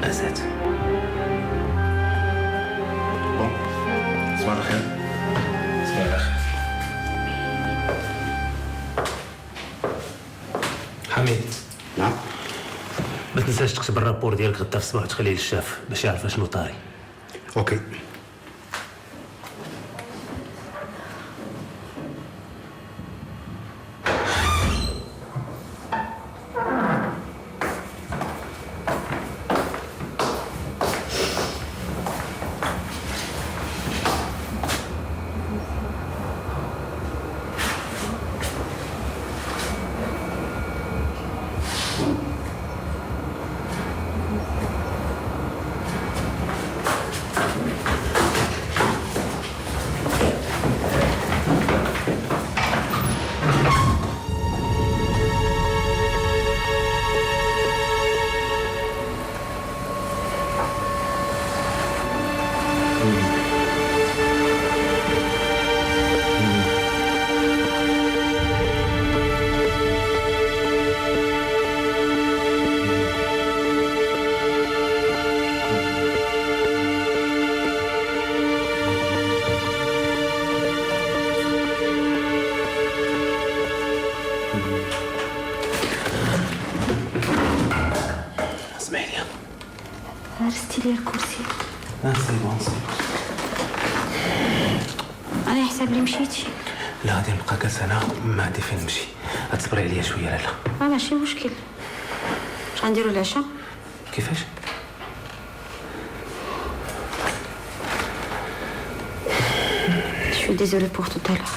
S5: أسد. بون صباح الخير. صباح الخير.
S14: حميد.
S5: نعم.
S14: ما تنساش تكتب الرابور ديالك غدا في الصباح وتخليه للشاف باش يعرف شنو طاري.
S5: اوكي.
S3: هرستي لي الكرسي.
S14: سي بون سي.
S3: انا يحسب لي مشيتي.
S14: لا غادي نبقى جالس انا ما عندي فين نمشي. غتصبري عليا شويه لالا.
S3: ماشي مشكل. غنديروا العشاء.
S5: كيفاش؟
S3: شو ديزولي بور توتالور.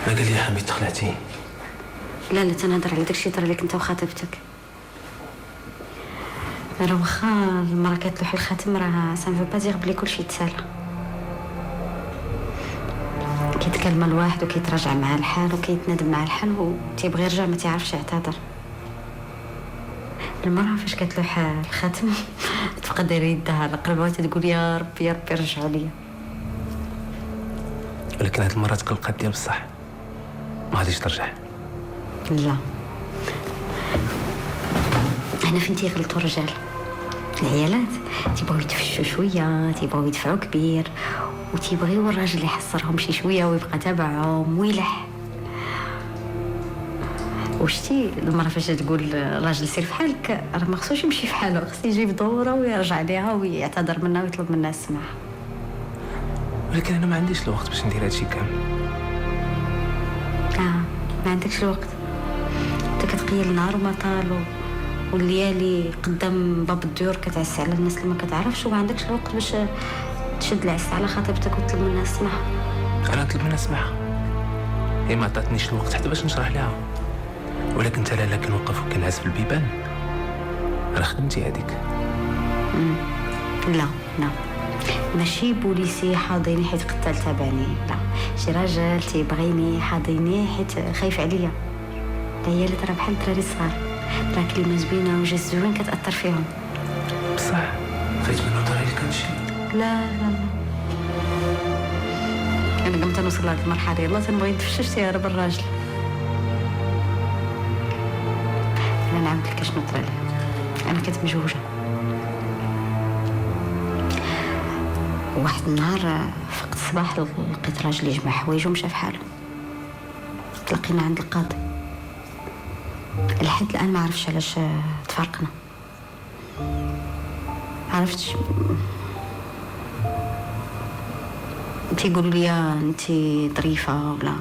S5: ما قال لي حميد تخلعتي.
S3: لا تنهضر على داكشي طرا لك انت وخطيبتك. راه واخا المراه كتلوح الخاتم راه سان فو با دير بلي كلشي يتسالى. كيتكلم الواحد وكيتراجع مع الحال وكيتندم مع الحال وتيبغي يرجع ما تيعرفش يعتذر. المراه فاش كتلوح الخاتم تبقى دايره يدها على قلبها وتقول يا ربي يا ربي رجعوا ليا.
S5: ولكن هاد المرة تقلقات ديال بصح ما غاديش ترجع.
S3: لا هنا فين تيغلطوا الرجال. العيالات تيبغيو يتفشوا شويه، تيبغيو يدفعوا كبير وتيبغيو الراجل يحصرهم شي شويه ويبقى تابعهم ويلح. وشتي المراه فاش تقول راجل سير في حالك راه ما خصوش يمشي في حاله، خصو يجيب دوره ويرجع ليها ويعتذر منها ويطلب منها السماح.
S5: ولكن انا ما عنديش الوقت باش ندير هادشي كامل.
S3: ما عندكش الوقت. انت كتقيل النهار وما طالو والليالي قدام باب الديور كتعس على الناس اللي ما كتعرفش وما عندكش الوقت باش تشد العس على خطيبتك وتطلب منها السماح.
S5: انا نطلب منها السماح، هي ما عطاتنيش الوقت حتى باش نشرح لها. ولكن انت لا كنوقف وكنعس في البيبان راه خدمتي هذيك.
S3: لا ماشي بوليسي حاضيني حيت قتال تابعني، لا شي راجل تيبغيني حاضيني حيت خايف عليا. العيالات راه بحال الدراري الصغار، راه كلمه زوينه وجه زوين كتاثر فيهم.
S5: بصح فايت منو طرا لك هادشي.
S3: لا انا قمت نوصل لهاد المرحله يلا تنبغي نتفشش تيهرب الراجل. انا نعاود لك شنو طرا لي. انا كنت مجوجه واحد النهار فقت الصباح لقيت راجل يجمع حوايجو ومشى في حاله. تلاقينا عند القاضي. لحد الان ما عرفتش علاش تفارقنا. عرفتش تيقولوا لي انت ظريفه ولا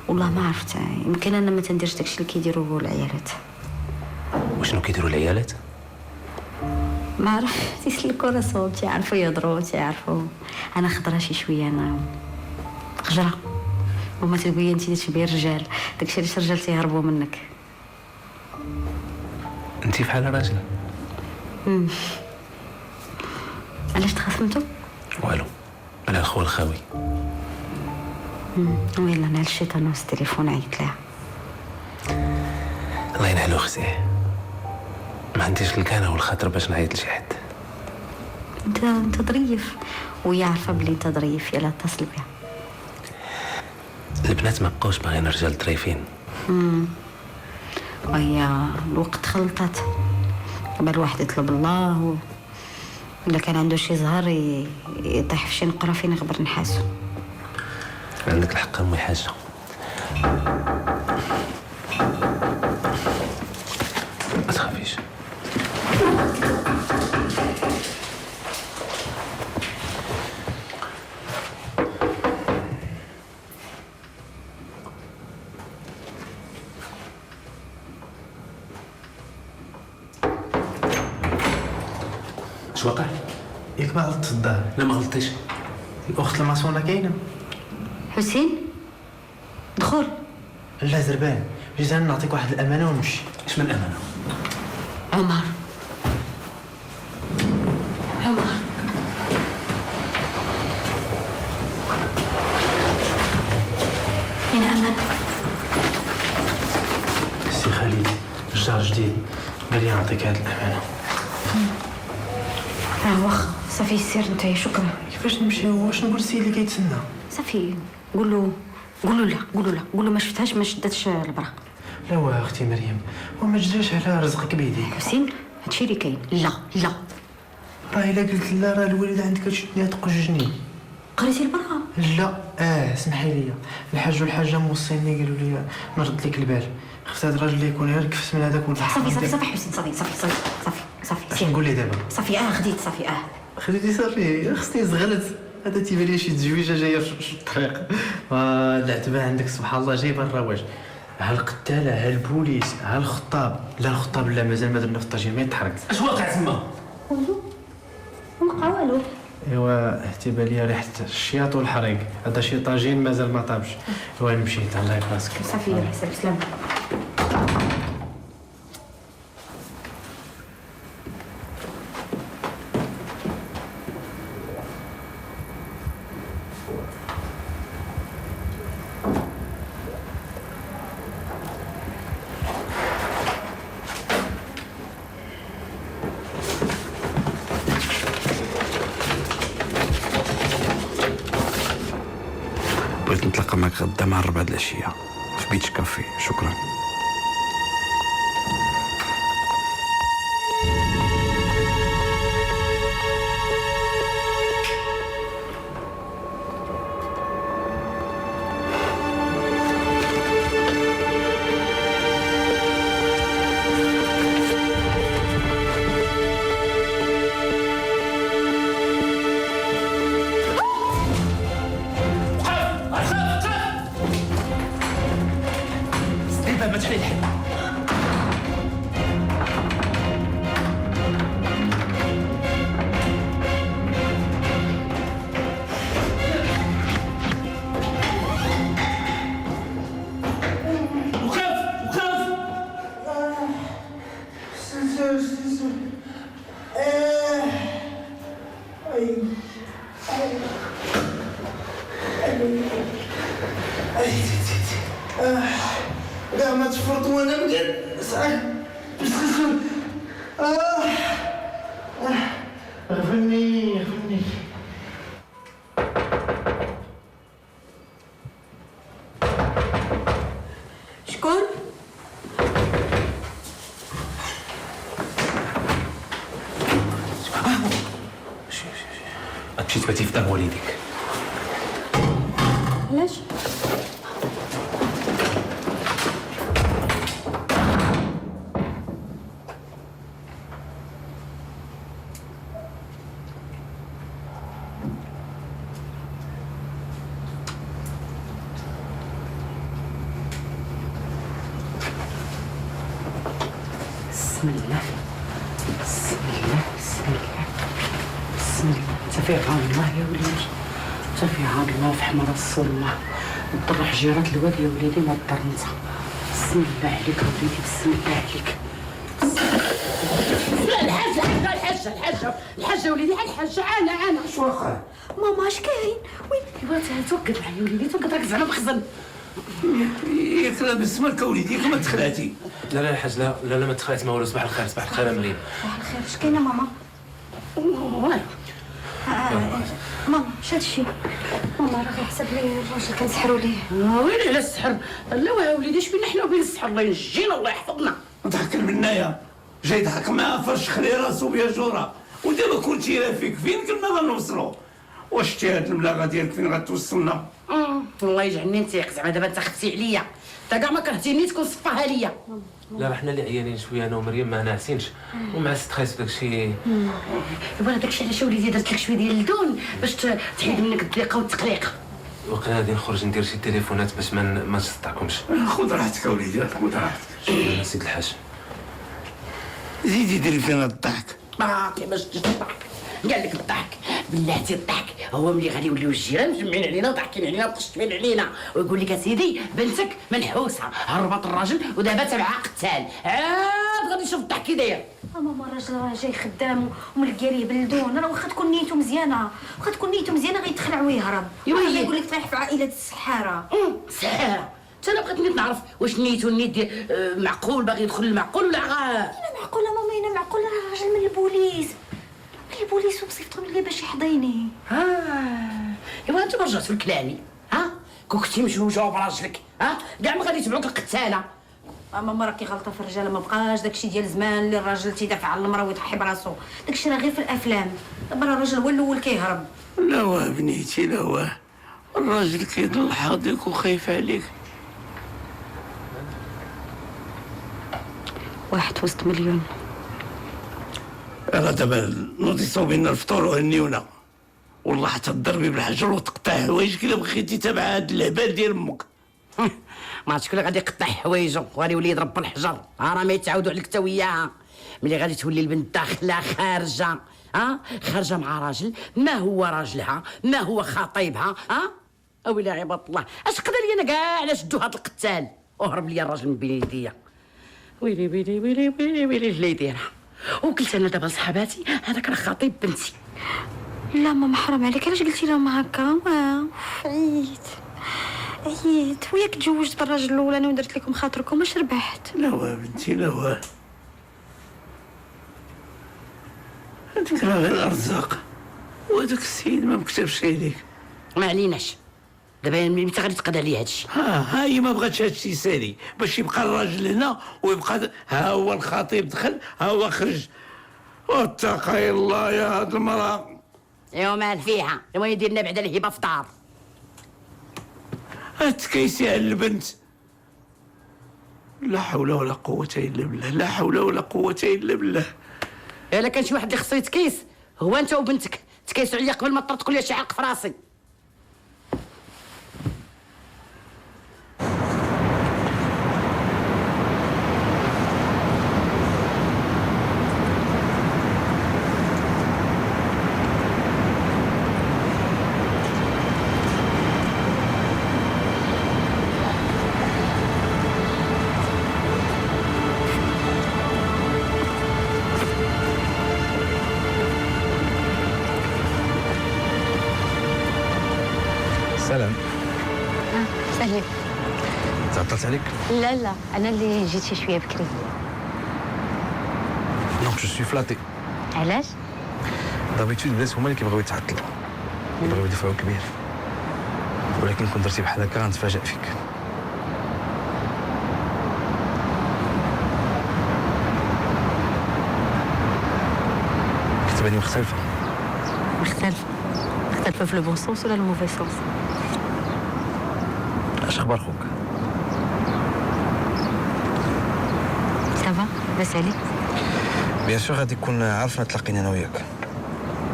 S3: والله ما عرفت. يمكن انا ما تنديرش داكشي اللي كيديروا العيالات.
S5: وشنو كيديروا العيالات؟
S3: ما عرف تيسلكوا راسهم تيعرفوا يهضروا تيعرفوا. انا خضره شي شويه، انا خجره وما تقولي انت تشبهي الرجال، داكشي علاش الرجال تيهربوا منك.
S5: انت بحال راجل.
S3: علاش تخاصمتوا؟
S5: والو على الخو الخاوي.
S3: ويلا انا الشيطان وسط التليفون عيط لها.
S5: الله ينحلو خزيه، ما عنديش الكانه والخاطر باش نعيط لشي حد.
S3: انت ظريف وهي عارفه بلي انت ظريف، يلا اتصل بها.
S5: البنات ما بقاوش باغيين رجال ظريفين.
S3: وهي الوقت خلطات، قبل الواحد يطلب الله ولا كان عنده شي زهر يطيح في شي نقره فين يغبر نحاسو.
S5: عندك الحق امي حاجه. ما تخافيش. اش وقع؟
S1: ياك ما غلطت الدار؟
S5: لا ما غلطتيش.
S1: الاخت الماسونه كاينه؟
S3: حسين دخل.
S1: لا زربان، جيت انا نعطيك واحد الامانه ونمشي.
S5: اش من امانه؟
S3: عمر فين امل؟
S1: سي خالد الجار جديد قال لي نعطيك هاد الامانه.
S3: واخا صافي سير نتايا شكرا.
S1: كيفاش نمشيو؟ واش نقول السيد اللي كيتسنى؟
S3: صافي قول له ما شفتهاش ما شدتش البراق.
S1: لا وا اختي مريم وما تجريش على رزقك بيديك.
S3: حسين هادشي اللي كاين. لا
S1: راه الا قلت لا راه الوالده عندك كتشدني تقجني.
S3: قريتي البراءه؟
S1: لا اسمحي لي، الحاج والحاجه موصيني قالوا لي نرد لك البال. خفت هاد الراجل اللي يكون غير كفت من هذاك ولا
S3: صافي حسين صافي
S1: اش نقول لي دابا؟
S3: صافي خديت صافي
S1: خديتي صافي خصني زغلت. هذا تيبان لي شي تزويجه جايه في الطريق. العتبه عندك سبحان الله جايبه الرواج.
S12: ها القتاله ها البوليس ها الخطاب. لا الخطاب لا مازال ما درنا في الطاجين ما يتحرك.
S6: اش واقع تما؟
S3: والو ما وقع والو.
S12: ايوا احتبال لي ريحه الشياط والحريق. هذا شي طاجين مازال ما طابش. ايوا نمشي الله يبارك.
S3: صافي يا حساب سلام.
S5: بغيت نتلاقى معك غدا مع 4 د العشيه في بيتش كافي. شكرا.
S10: ما تحل الحل.
S1: لا ما تفرط وانا بجد صعب بس خصو غفلني
S3: شكون؟
S14: تمشي تباتي في دار والديك.
S3: علاش؟
S6: بسم الله بسم الله بسم الله بسم الله. تفيها الله يا وليدي تفيها الله في حمر الصلمة نطرح جيرات الواد يا وليدي ما الدار انت. بسم الله عليك يا وليدي بسم الله عليك. الحاجة وليدي الحاجة انا
S7: اش واقع؟
S3: ماما اش كاين؟ وين؟
S6: ايوا توكل معايا وليدي توكل راك زعما مخزن.
S7: ياك لابس مالك وليدي ياك ما تخلعتي.
S14: لا لا الحاج لا ما تخلعت ما والو. صباح الخير صباح الخير مريم.
S3: صباح الخير اش كاينه ماما؟
S6: والو
S3: ماما اش هادشي؟ ماما راه غيحسب لي الراجل كنسحروا ليه.
S6: ويلي على السحر؟ لا يا وليدي اش بينا حنا وبين السحر؟ الله ينجينا الله يحفظنا.
S7: ضحك منايا جاي يضحك معاه فرش خلي راسو بيا جوره ودابا كلشي رافيك فين كنا غنوصلوا؟ واش شتي هاد الملاغه ديالك فين غتوصلنا؟
S6: الله يجعلني نتيق زعما دابا انت خفتي عليا انت كاع ما كرهتيني تكون صفاها ليا.
S14: لا راه حنا اللي عيانين شويه انا ومريم ما ناعسينش ومع ستريس وداكشي.
S6: ايوا داكشي علاش وليدي درت لك شويه ديال اللدون باش تحيد منك الضيقه والتقليق.
S14: وقيلا غادي نخرج ندير شي تليفونات باش ما تصدعكمش.
S7: خذ راحتك وليدي خذ راحتك.
S14: شكرا سيد الحاج.
S7: زيدي ديري فينا الضحك.
S6: كيفاش تجي الضحك؟ قال لك الضحك بلاتي الضحك هو ملي غادي يوليو الجيران مجمعين علينا وضحكين علينا وقشطين علينا ويقول لك اسيدي بنتك منحوسه هربت الراجل ودابا تبعها قتال عاد غادي يشوف الضحك كي داير.
S3: ماما الراجل راه جاي خدام وملقى ليه بلدون. راه واخا تكون نيته مزيانه غيتخلع ويهرب. يقول لك طايح في عائله السحاره.
S6: سحاره انا بغيت نيت نعرف واش نيتو النيت ديال معقول باغي يدخل المعقول ولا غا؟
S3: لا معقوله ماما انا معقول راه راجل من البوليس وبصيفطو لي باش يحضيني.
S6: ايوا انت رجعت في كلامي كنتي مجوجه براجلك كاع ما غادي يتبعوك القتاله.
S3: ماما راكي غلطه في الرجاله ما بقاش داكشي ديال زمان اللي الراجل تيدافع على المراه ويضحي براسو. داكشي راه غير في الافلام. دابا الراجل هو الاول كيهرب.
S7: لا واه بنيتي لا واه الراجل كيضل حاضيك وخايف عليك.
S3: واحد وسط مليون.
S7: راه دابا نوضيصو بينا الفطور وهنيونا والله حتى تضربي بالحجر وتقطع حوايجك الا بغيتي تابع هاد الهبال ديال امك.
S6: ما عرفتش شكون اللي غادي يقطع حوايجو وغادي يولي يضرب بالحجر. راه ما يتعاودوا عليك حتى وياها. ملي غادي تولي البنت داخله خارجه، خارجه مع راجل ما هو راجلها، ما هو خطيبها. اويلي عباد الله، اش قدر لي انا كاع على شدو هاد القتال وهرب لي الراجل من بين يديا. ويلي ويلي ويلي ويلي ويلي اللي دايره. وقلت انا دابا لصحاباتي هذاك راه خطيب بنتي.
S3: لا ماما حرام عليك، علاش قلتي لهم هكا؟ عييت وياك تزوجت بالراجل الاولاني ودرت لكم خاطركم واش ربحت؟
S7: لا بنتي لا، هذيك راه غير الارزاق، وهذاك السيد ما مكتبش عليك.
S6: ما عليناش دابا متى غادي تقضي عليه هادشي؟
S7: ها هي ما بغاتش هادشي يسالي باش يبقى الراجل هنا ويبقى ها هو الخطيب دخل ها هو خرج. واتقي الله يا هاد المراه.
S6: ايوا مال فيها، المهم يدير لنا بعدا الهبه في دار.
S7: تكيسي على البنت. لا حول ولا قوة الا بالله، لا حول ولا قوة الا بالله.
S6: الا كان شي واحد اللي خصو يتكيس هو انت وبنتك، تكيسوا عليا قبل ما تطرطقوا لي شي عرق في راسي.
S4: سلام.
S2: سهلة.
S4: تعطلت عليك؟
S2: لا انا اللي جيت شي شويه بكري.
S4: دونك جو سوي فلاتي.
S2: علاش؟
S4: دابيتود الناس هما اللي كيبغيو يتعطلوا، كيبغيو يدفعوا كبير، ولكن كون درتي بحال هكا غنتفاجئ فيك. كتباني مختلفة.
S3: مختلفة في لو بون سونس ولا لو موفي سونس؟
S4: اش اخبار خوك؟
S3: سافا لاباس عليك؟
S4: بيان سور غادي يكون عارفنا تلاقينا انا وياك.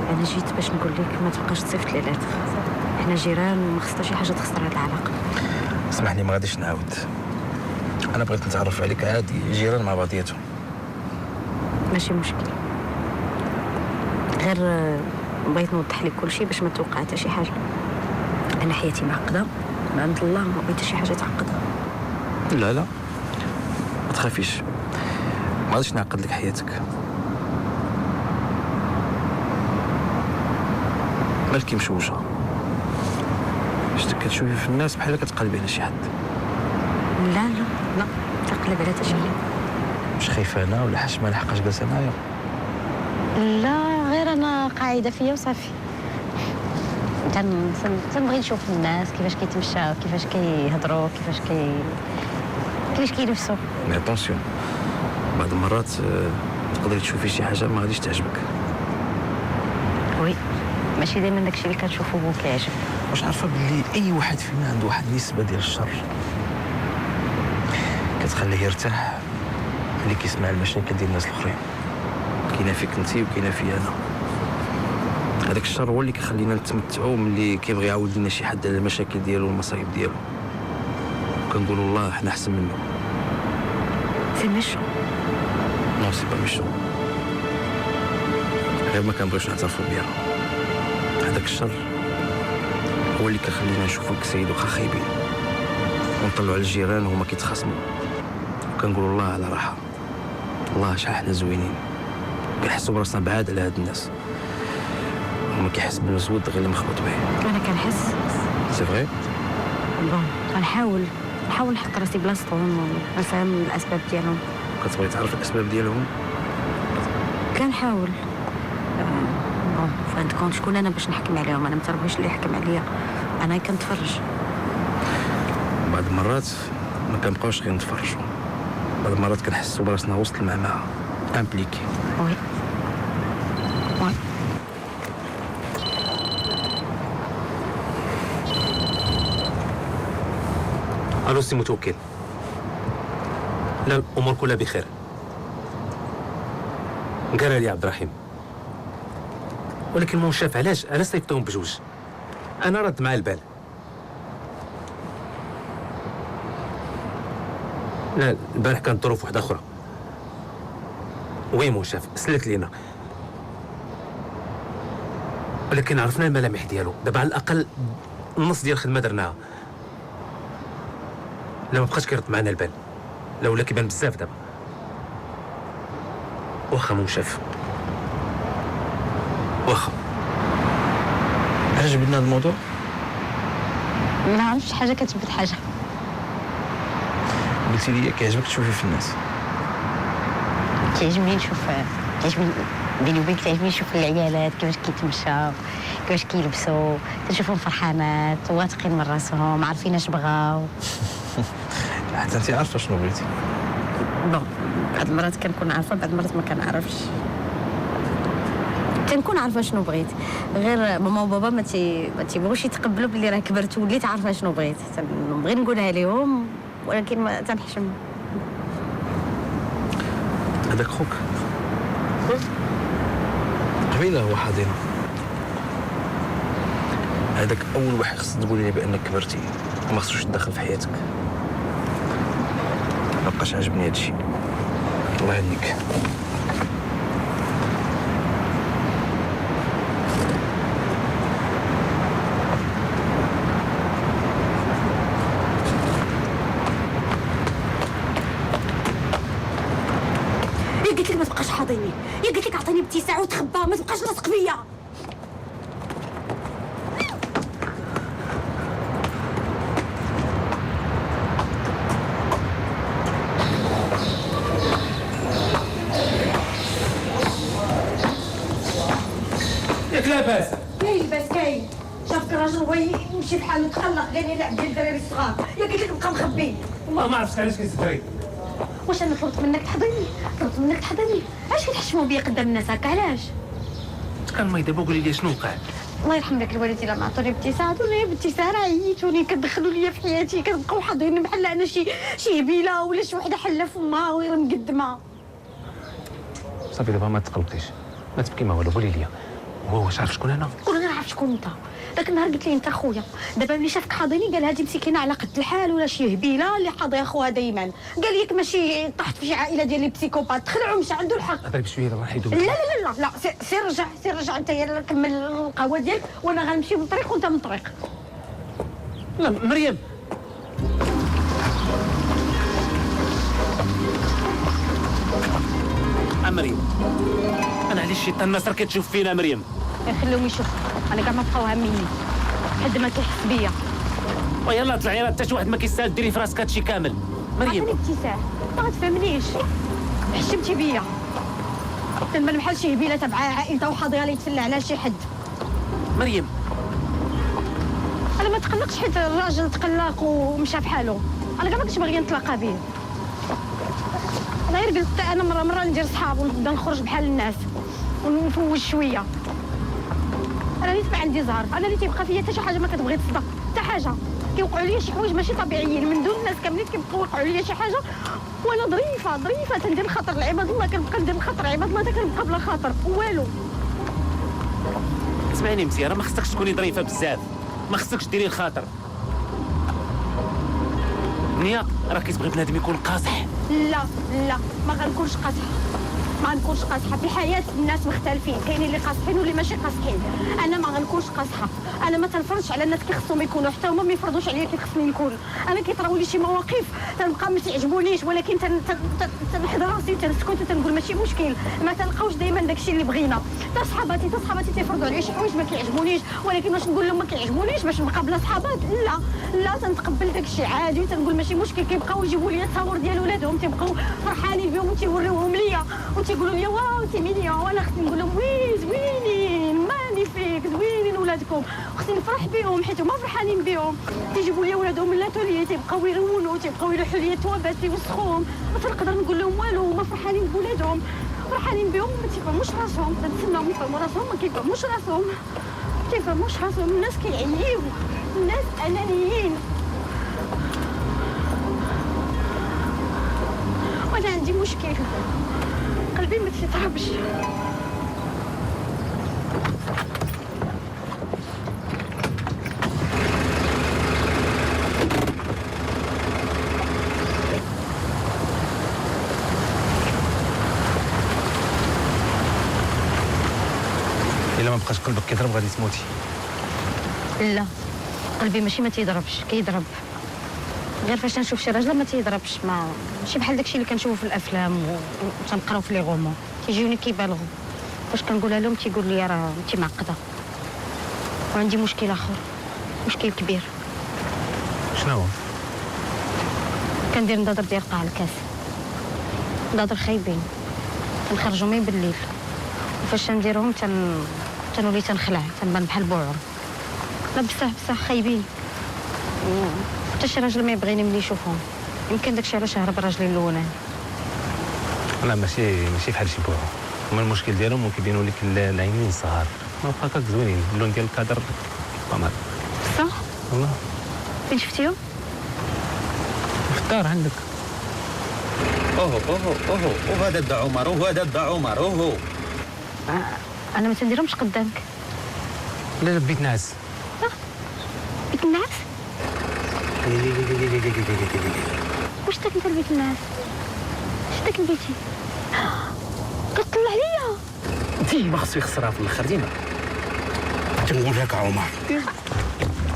S3: انا جيت باش نقول لك ما تبقاش تصيفط لي لاتر، حنا جيران وما خصنا شي حاجه تخسر هاد العلاقه.
S4: اسمح لي ما غاديش نعاود، انا بغيت نتعرف عليك عادي جيران مع بعضياتهم.
S3: ماشي مشكل، غير بغيت نوضح لك كل شيء باش ما توقع حتى شي حاجه. انا حياتي معقده من عند الله، ما بغيت شي حاجه تعقد.
S4: لا ما تخافيش، ما غاديش نعقد لك حياتك. مالكي مشوشه، شتك كتشوفي في الناس بحال كتقلبي على شي حد.
S3: لا تقلب على حتى شي حد.
S4: مش خايفه انا ولا حاش ما لحقاش جالسه معايا؟
S3: لا غير انا قاعده فيا وصافي. تنبغي نشوف الناس كيفاش كيتمشاو، كيفاش كيهضروا، كيفاش كيلبسوا.
S4: مي اتونسيون، بعض المرات تقدري تشوفي شي حاجه ما غاديش تعجبك.
S3: وي ماشي دائما داكشي اللي كنشوفو هو كيعجب.
S4: واش عارفه باللي اي واحد فينا عنده واحد النسبه ديال الشر كتخليه يرتاح ملي كيسمع المشاكل ديال الناس الاخرين. كاينه فيك انت وكاينه فيا انا. هذاك الشر هو اللي كيخلينا نتمتعوا ملي كيبغي يعاود لنا شي حد على المشاكل ديالو والمصايب ديالو، كنقولوا الله حنا احسن منه.
S3: سي ميشو.
S4: نو سي با ميشو، غير ما كنبغيوش نعترفوا بيها. هذاك الشر هو اللي كيخلينا نشوفوا الكسايد واخا خايبين، ونطلعوا على الجيران وهما كيتخاصموا، وكنقولوا الله على راحه. الله شحال حنا زوينين، كنحسوا براسنا بعاد على هاد الناس، وما كيحس بالمسود غير اللي مخبوط به.
S3: انا كنحس
S4: سي فري.
S3: بون غنحاول نحط راسي بلاصتهم ونفهم الاسباب ديالهم.
S4: كتبغي تعرف الاسباب ديالهم؟
S3: كنحاول. بون فهمت كونت شكون انا باش نحكم عليهم؟ انا متربيش اللي يحكم عليا، انا كنتفرج.
S4: بعض المرات ما كنبقاوش غير نتفرجوا، بعض المرات كنحسوا براسنا وسط المعمعه امبليكي.
S3: وي
S14: الو سي متوكل. لا الامور كلها بخير. قال لي عبد الرحيم، ولكن مو شاف علاش صيفطهم بجوج. انا رد مع البال. لا البارح كانت ظروف واحده اخرى. وي موشاف سلك لينا، ولكن عرفنا الملامح ديالو. دابا على الاقل النص ديال الخدمه درناها. لا ما بقاش كيرد معنا البال، لا ولا كيبان بزاف دابا. واخا موشاف واخا.
S4: عجبنا هذا الموضوع؟
S3: ما عرفتش حاجه كتبت حاجه.
S4: قلتي لي كيعجبك تشوفي في الناس.
S3: كيعجبني نشوف، كيعجبني بيني وبينك، كيعجبني نشوف العيالات كيفاش كيتمشاو، كيفاش كيلبسوا، تنشوفهم فرحانات واثقين من راسهم، عارفين اش بغاو.
S4: حتى انت عارفه شنو بغيتي.
S3: بون بعض المرات كنكون عارفه، بعض المرات ما كنعرفش. كنكون عارفه شنو بغيت، غير ماما وبابا ما تيبغوش يتقبلوا بلي راه كبرت وليت عارفه شنو بغيت. تنبغي نقولها لهم ولكن ما تنحشم.
S4: هذاك خوك قبيله هو حاضنه، هذاك اول واحد خصك تقولي لي بانك كبرتي وما خصوش تدخل في حياتك. ما بقاش عجبني هذا الشيء. الله يهنيك.
S3: قلت لك ما تبقاش حاضيني، يا قلت لك عطيني باتساع وتخبى، ما تبقاش لاصق بيا.
S14: ياك لاباس؟
S3: كاين لاباس كاين. شافك الراجل هو يمشي بحاله تخلق، قال لي لعب ديال الدراري الصغار، يا قلت لك بقى مخبي.
S14: والله ما عرفتش علاش كتسكري.
S3: واش انا طلبت منك تحضيني؟ طلبت منك تحضيني، علاش كتحشموا بيا قدام الناس هكا؟ علاش؟
S14: كالماي دابا قولي لي شنو وقع.
S3: الله يرحم لك الوالدين لما عطوني باتساع، عطوني باتساع راه عيتوني، كتدخلوا ليا في حياتي، كتبقاو حاضريني بحال انا شي هبيله ولا شي وحده حله فمها وغير مقدمه.
S14: صافي دابا ما تقلقيش، ما تبكي ما والو. قولي لي هو واش عارف شكون انا؟
S3: قول غير عارف شكون انت. ذاك النهار قلت لي انت خويا، دابا ملي شافك حاضيني قال هادي مسكينه على قد الحال ولا شي هبيله اللي حاضيه خوها دايما، قال لك ماشي طحت في شي عائله ديال لي بسيكوبات، تخلعوا مشى عنده الحق.
S14: هضري بشويه دابا نحيدو.
S3: لا لا لا لا لا، سير رجع انت، يلا كمل القهوه ديالك وانا غنمشي من طريق وانت من طريق.
S14: لا مريم، مريم انا على الشيطان الناصر كتشوف فينا مريم.
S3: خليهم يشوفوا، انا كاع ما بقاو هاميني حد ما كيحس بيا.
S14: ويلا طلعي، راه حتى شي واحد ما كيستاهل ديري في راسك هادشي كامل. مريم
S3: عطيني ابتساع، ما غتفهمنيش، حشمتي بيا، تنبان بحال شي هبيله تبع عائلته وحاضيه لي يتسلى على شي حد.
S14: مريم
S3: انا ما تقلقش حيت الراجل تقلق ومشى بحالو، انا كاع ما كنتش باغيه نتلاقى به. انا غير قلت انا مره ندير صحاب ونبدا نخرج بحال الناس ونفوز شويه. انا اللي تبع عندي زهر، انا اللي تيبقى فيا حتى شي حاجه ما كتبغي تصدق، حتى حاجه كيوقعوا لي شي حوايج ماشي طبيعيين من دون الناس كاملين كيبقاو يوقعوا لي شي حاجه وانا ظريفه تندير خاطر العباد الله، كنبقى ندير خاطر العباد الله، كنبقى بلا خاطر والو.
S14: اسمعيني مزيان، ما خصكش تكوني ظريفه بزاف، ما خصكش ديري الخاطر. نيا راه كتبغي بنادم يكون قاصح.
S3: لا ما غنكونش قاصحه، ما غنكونش قاصحه. في الحياه الناس مختلفين، كاينين اللي قاصحين واللي ماشي قاصحين. انا ما غنكونش قاصحه، انا ما تنفرضش على الناس كي خصهم يكونوا، حتى هما ما يفرضوش عليا كي خصني نكون. انا كيطراو لي شي مواقف تنبقى ما تعجبونيش، ولكن تنحضر راسي تنسكت وتنقول ماشي مشكل، ما تلقاوش دائما داكشي اللي بغينا. حتى صحاباتي تيفرضوا عليا شي حوايج ما كيعجبونيش، ولكن واش نقول لهم ما كيعجبونيش باش نبقى بلا صحابات؟ لا تنتقبل داكشي عادي وتنقول ماشي مشكل. كيبقاو يجيبوا لي التصاور ديال ولادهم، تيبقاو فرحانين بهم وتيوريوهم ليا وتيقولوا لي واو انت مينيون، وانا خصني نقول لهم وي زوينين مانيفيك زوينين ولادكم، خصني نفرح بهم حيت هما فرحانين بهم. تيجيبوا لي ولادهم من لاتولي تيبقاو يرونوا، تيبقاو يلوحوا لي التوابات يوسخوهم، ما تنقدر نقول لهم والو، هما فرحانين بولادهم، فرحانين بهم، ما تيفهموش راسهم. تنتسناهم يفهموا راسهم، ما كيفهموش راسهم، الناس كيعييو، الناس انانيين. وانا عندي مشكل، قلبي ما تيطربش.
S14: لابقاش قلبك كيضرب غادي تموتي.
S3: لا قلبي ماشي ما تيضربش، كيضرب غير فاش نشوف شي راجل ما تيضربش، ماشي بحال داكشي اللي كنشوفو في الافلام وتنقراو في لي غومون. تيجيوني كيبالغوا، فاش كنقولها لهم تيقول لي راه انت معقده. وعندي مشكل اخر، مشكل كبير.
S14: شنو هو؟
S3: كندير نضاضر ديال قاع الكاس، نضاضر خايبين، تنخرجوا من بالليل، وفاش نديرهم تنولي تنخلع، تنبان بحال بوعر. لا بصح خايبين، حتى شي راجل ما يبغيني ملي يشوفهم. يمكن داكشي علاش هرب راجلي الاولاني.
S14: لا ماشي بحال شي بوعه، هما المشكل ديالهم وكيبينوا لك العينين صغار، ما هكاك زوينين، اللون ديال الكادر بامال.
S3: صح؟
S14: والله.
S3: فين شفتيهم؟
S14: في الدار عندك.
S4: اوه وهذا دا عمر وهذا دا عمر اوه.
S3: انا ما تنديرهمش قدامك.
S14: لا بيت ناعس.
S3: بيت الناس؟ واش داك انت البيت الناس؟ اش داك البيتي؟ كتطلع عليا؟
S5: ديما خصو يخسرها في الاخر ديما. تنقول لك عمر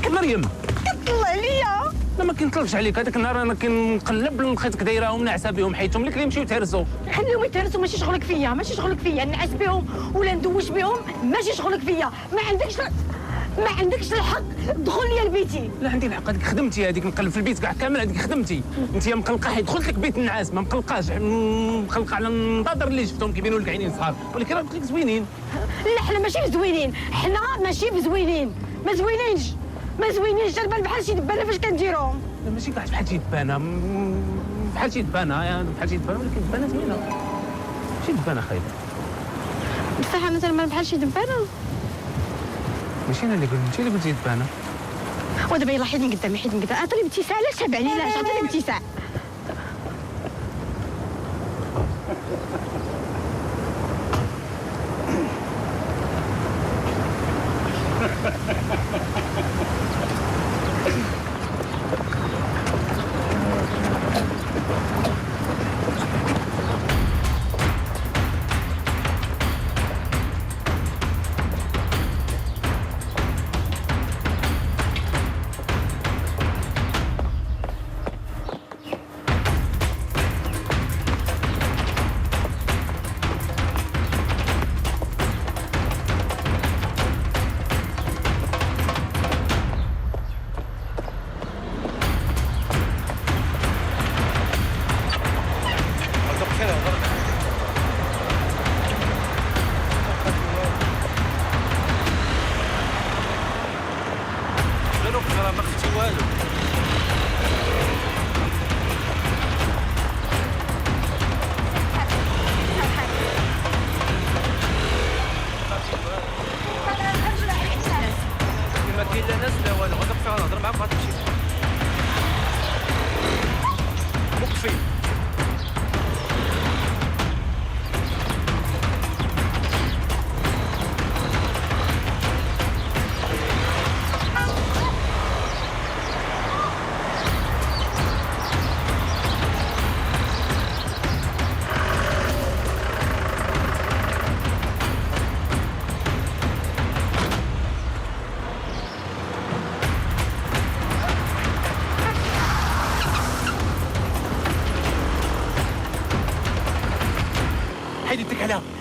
S14: مريم
S3: كتطلع عليا؟
S14: لا ما كنطلقش عليك. هذاك النهار انا كنقلب لقيتك دايراهم ناعسه بهم، حيتهم لك اللي يمشيو يتهرسوا.
S3: خليهم يتهرسوا، ماشي شغلك فيا، ماشي شغلك فيا. نعس بهم ولا ندوش بهم ماشي شغلك فيا. ما عندكش الحق تدخل لي لبيتي.
S14: لا عندي الحق، هذيك خدمتي، هذيك نقلب في البيت كاع كامل، هذيك خدمتي. انت مقلقه حيت دخلت لك بيت النعاس، ما مقلقاش، مقلقه على النظاظر اللي شفتهم كيبينوا لك عينين صغار، ولكن راه قلت لك زوينين.
S3: لا حنا ماشي زوينين، حنا ماشي بزوينين، ما زوينينش تنبان بحال شي دبانه فاش كنديرهم.
S14: لا ماشي كاع بحال شي دبانه، بحال شي دبانه ولكن دبانه زوينه، ماشي دبانه خايبه.
S3: بصح انا تنبان بحال شي دبانه.
S14: ماشي انا اللي قلت، انت اللي قلتي دبانه.
S3: ودابا يلاه حيد من قدامي، عطيني ابتساع. علاش تابعني؟ علاش عطيني ابتساع؟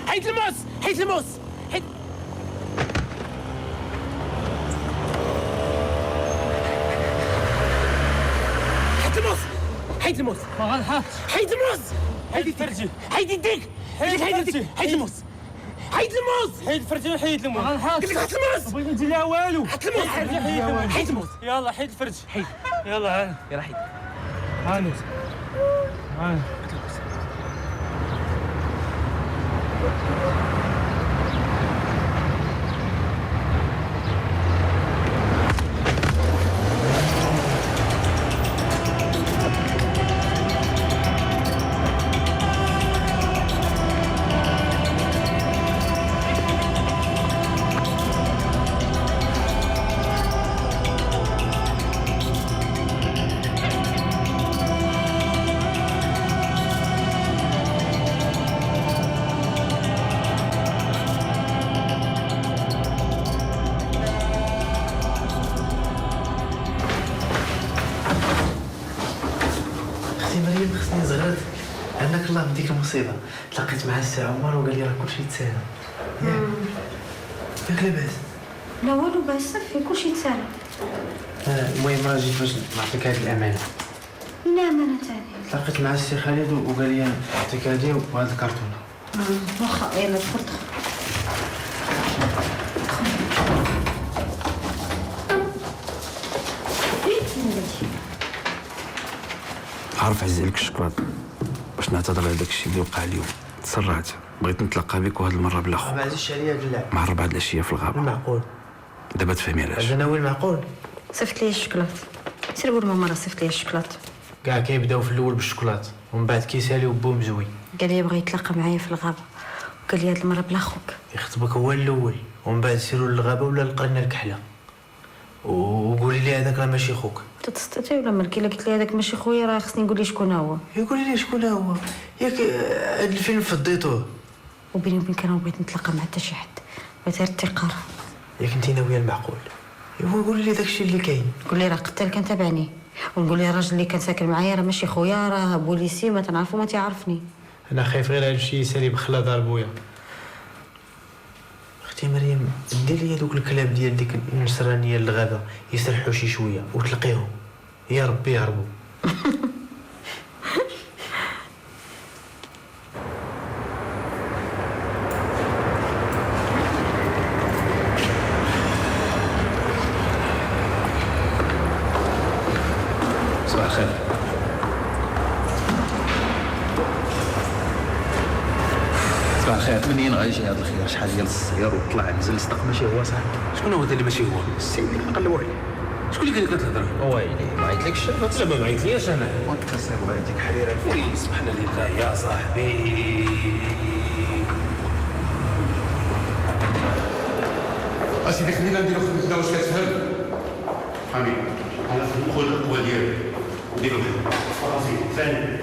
S14: حيد الموس، حيد الموس، حيد الموس، حيد الموس،
S10: ما غنحط.
S14: حيد الموس،
S10: حيد الفرجي،
S14: حيد يديك، حيد يديك، حيد الموس، حيد الموس،
S10: حيد الفرجي وحيد الموس. ما غنحط.
S14: قلت لك حط الموس،
S10: بغيت ندير لها والو.
S14: حط الموس، حيد الموس.
S10: يلا حيد الفرجي،
S14: حيد.
S10: يلا
S14: حيد.
S10: ها الموس. ها
S1: سبحانك الله من ديك المصيبه تلاقيت مع السي عمر وقال لي راه كلشي تساهل ياك لاباس؟
S3: لا والو باس صافي كلشي تسالى.
S1: المهم راه جيت باش نعطيك هاد الامانه.
S3: لا امانه تاني.
S1: تلاقيت مع السي خالد وقال لي نعطيك هادي وهاد الكرتونه.
S3: واخا يلا دخل.
S5: عارف عز عليك الشكلاط باش نعتذر على داكشي اللي وقع اليوم. تسرعت بغيت نتلاقى بك وهاد المره بلا خو.
S1: ما عزيزش عليا هاد اللعب.
S5: مع 4 د العشيه في الغابه.
S1: معقول.
S5: دابا تفهمي علاش.
S1: انا وين معقول؟
S3: صيفط لي الشكلاط. سير قول ماما راه صيفط لي الشكلاط.
S1: كاع كيبداو في الاول بالشكلاط ومن بعد كيساليو بوم زوين.
S3: قال لي بغى يتلاقى معايا في الغابه وقال لي هاد المره بلا خوك.
S1: يخطبك هو الاول ومن بعد سيروا للغابه ولا لقرنا الكحله وقولي لي هذاك راه ماشي خوك.
S3: تستطيع ولا مالك الا قلت لي هذاك ماشي خويا راه خصني نقول لي شكون هو.
S1: يقول لي شكون هو ياك هاد الفيلم فضيتوه.
S3: وبيني وبينك انا بغيت نتلاقى مع حتى شي حد بغيت غير التقار.
S1: ياك انت ناويه المعقول هو قولي لي داكشي اللي كاين.
S3: قول لي راه قتال كان تابعني ونقول لي الراجل اللي كان ساكن معايا راه ماشي خويا راه بوليسي ما تنعرفو ما تيعرفني.
S1: انا خايف غير هادشي يسالي بخلا دار بويا. اختي مريم دير لي دوك الكلاب ديال ديك النسرانيه للغابه يسرحوا شي شويه وتلقيهم يا ربي يهربوا.
S5: صباح الخير. صباح الخير.
S4: منين غيجي هذا الخير؟ شحال ديال الصغير وطلع نزل صدق ماشي هو صاحبي.
S5: شكون هو هذا اللي ماشي هو؟
S4: السيد اللي كنقلبوا عليه.
S5: شكون اللي قال لك تهضر؟
S4: ويلي ما عيطلكش؟
S5: لا ما عيطليش انا.
S4: وانت تصير هذيك حريره.
S5: وي سبحان الله يا صاحبي.
S15: اسيدي خلينا نديرو خدمتنا واش كتفهم؟ امين. انا نخرج القوه ديالي نديرو التفاصيل ثاني.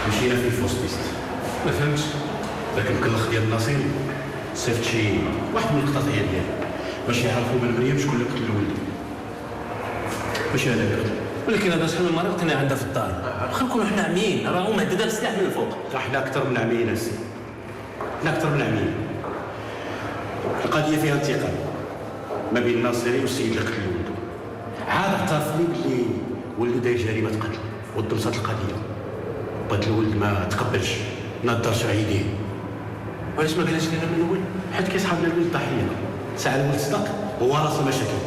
S15: مشينا في الفوسبيست ما فهمتش ذاك المكلخ ديال النصير صيفط شي واحد من القطاطيه ديالو باش يعرفوا من مريم شكون اللي قتل الولد ماشي على بالك.
S5: ولكن هذا شحال من مره لقينا عندها في الدار. واخا نكونوا حنا عميين راه مهدده بالسلاح من الفوق.
S15: حنا اكثر من عميين السي حنا اكثر من عميين. القضيه فيها انتقام ما بين الناصري والسيد اللي قتل الولد. عاد اعترف لي بلي ولده داير جريمه قتل ودمصات القضيه. بات الولد ما تقبلش نضر شعيديه.
S5: وعلاش ما قالش لنا من الاول؟
S15: حيت كيسحب لنا الولد ضحيه. ساعه الولد صدق هو راس المشاكل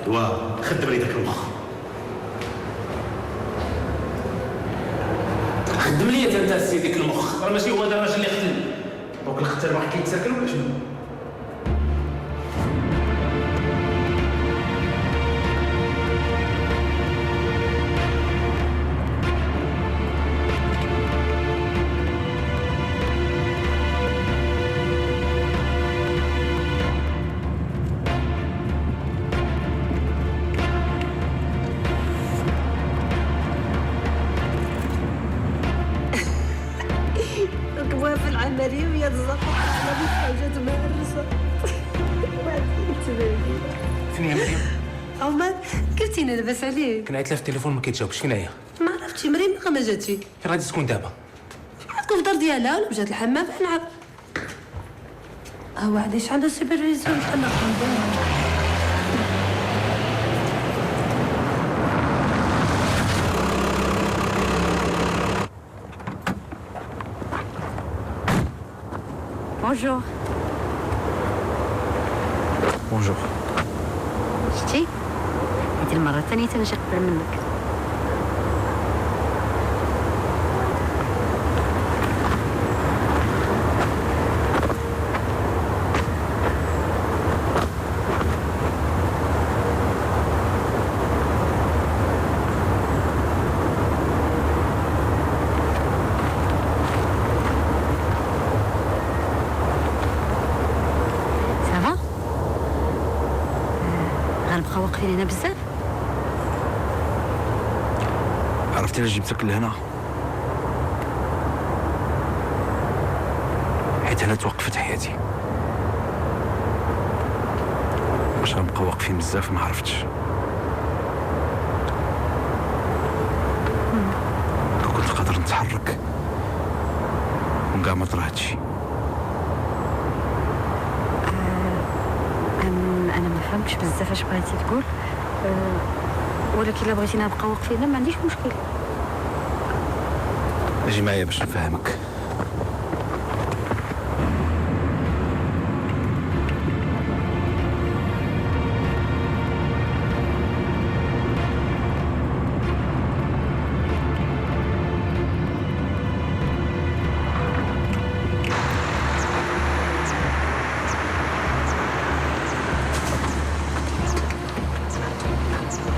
S15: وخدم لي داك المخ.
S5: خدم لي انت السي ديك المخ راه ماشي هو هذا الراجل اللي قتل.
S15: دونك القتال ما كيتساكل ولا شنو؟
S3: ركبوها في العمليه وهي تزقط على حاجات مهرسه.
S5: فين هي مريم؟
S16: عمر كرتينا لاباس عليك؟
S5: كنعيط لها في التليفون ما كيتجاوبش. فين هي؟
S16: ما عرفتش مريم ما جاتش.
S5: فين غادي تكون دابا؟
S16: تكون في الدار ديالها ولا مشات الحمام بحال نعرف. واحد ايش عنده سوبرفيزيون بحال
S3: بونجور.
S5: بونجور.
S3: شتي هذه المره الثانيه انا شي قبل منك. غنبقاو واقفين هنا بزاف.
S5: عرفتي علاش جبتك لهنا؟ حيت هنا توقفت حياتي. واش غنبقاو واقفين بزاف ما عرفتش. نتحرك وكاع ما طرا هادشي.
S3: انا ما فهمتش بزاف اش بغيتي تقول، ولكن الا بغيتينا نبقاو واقفين ما عنديش مشكل.
S5: اجي معايا باش نفهمك.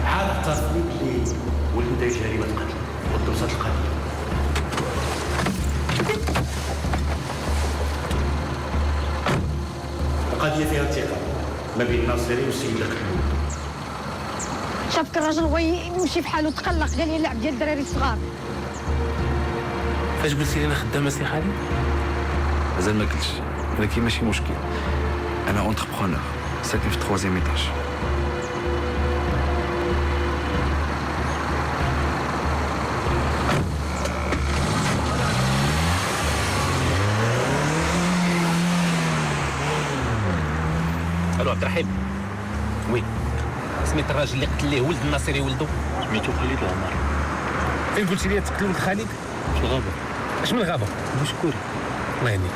S15: عاد اعترفني بلي ولدو داير جريمه قتل ضد وسط القضيه. القضيه فيها انتقام ما بين الناصري والسيد الكلوب.
S2: شافك الراجل بغى يمشي بحالو تقلق، قال لي اللعب ديال الدراري الصغار.
S5: فاش قلتي لي انا خدامه سي خالد؟ مازال ما قلتش، ولكن ماشي مشكل. انا اونتربرونور ساكن في 3 ايطاج.
S14: الو عبد الرحيم. وي سميت الراجل اللي قتل ليه ولد الناصري ولده؟
S12: سميتو خالد العمر.
S14: فين قلتي لي تقتل ولد خالد؟
S12: في الغابه.
S14: اش من الغابه؟
S12: مشكور.
S14: الله يهنيك.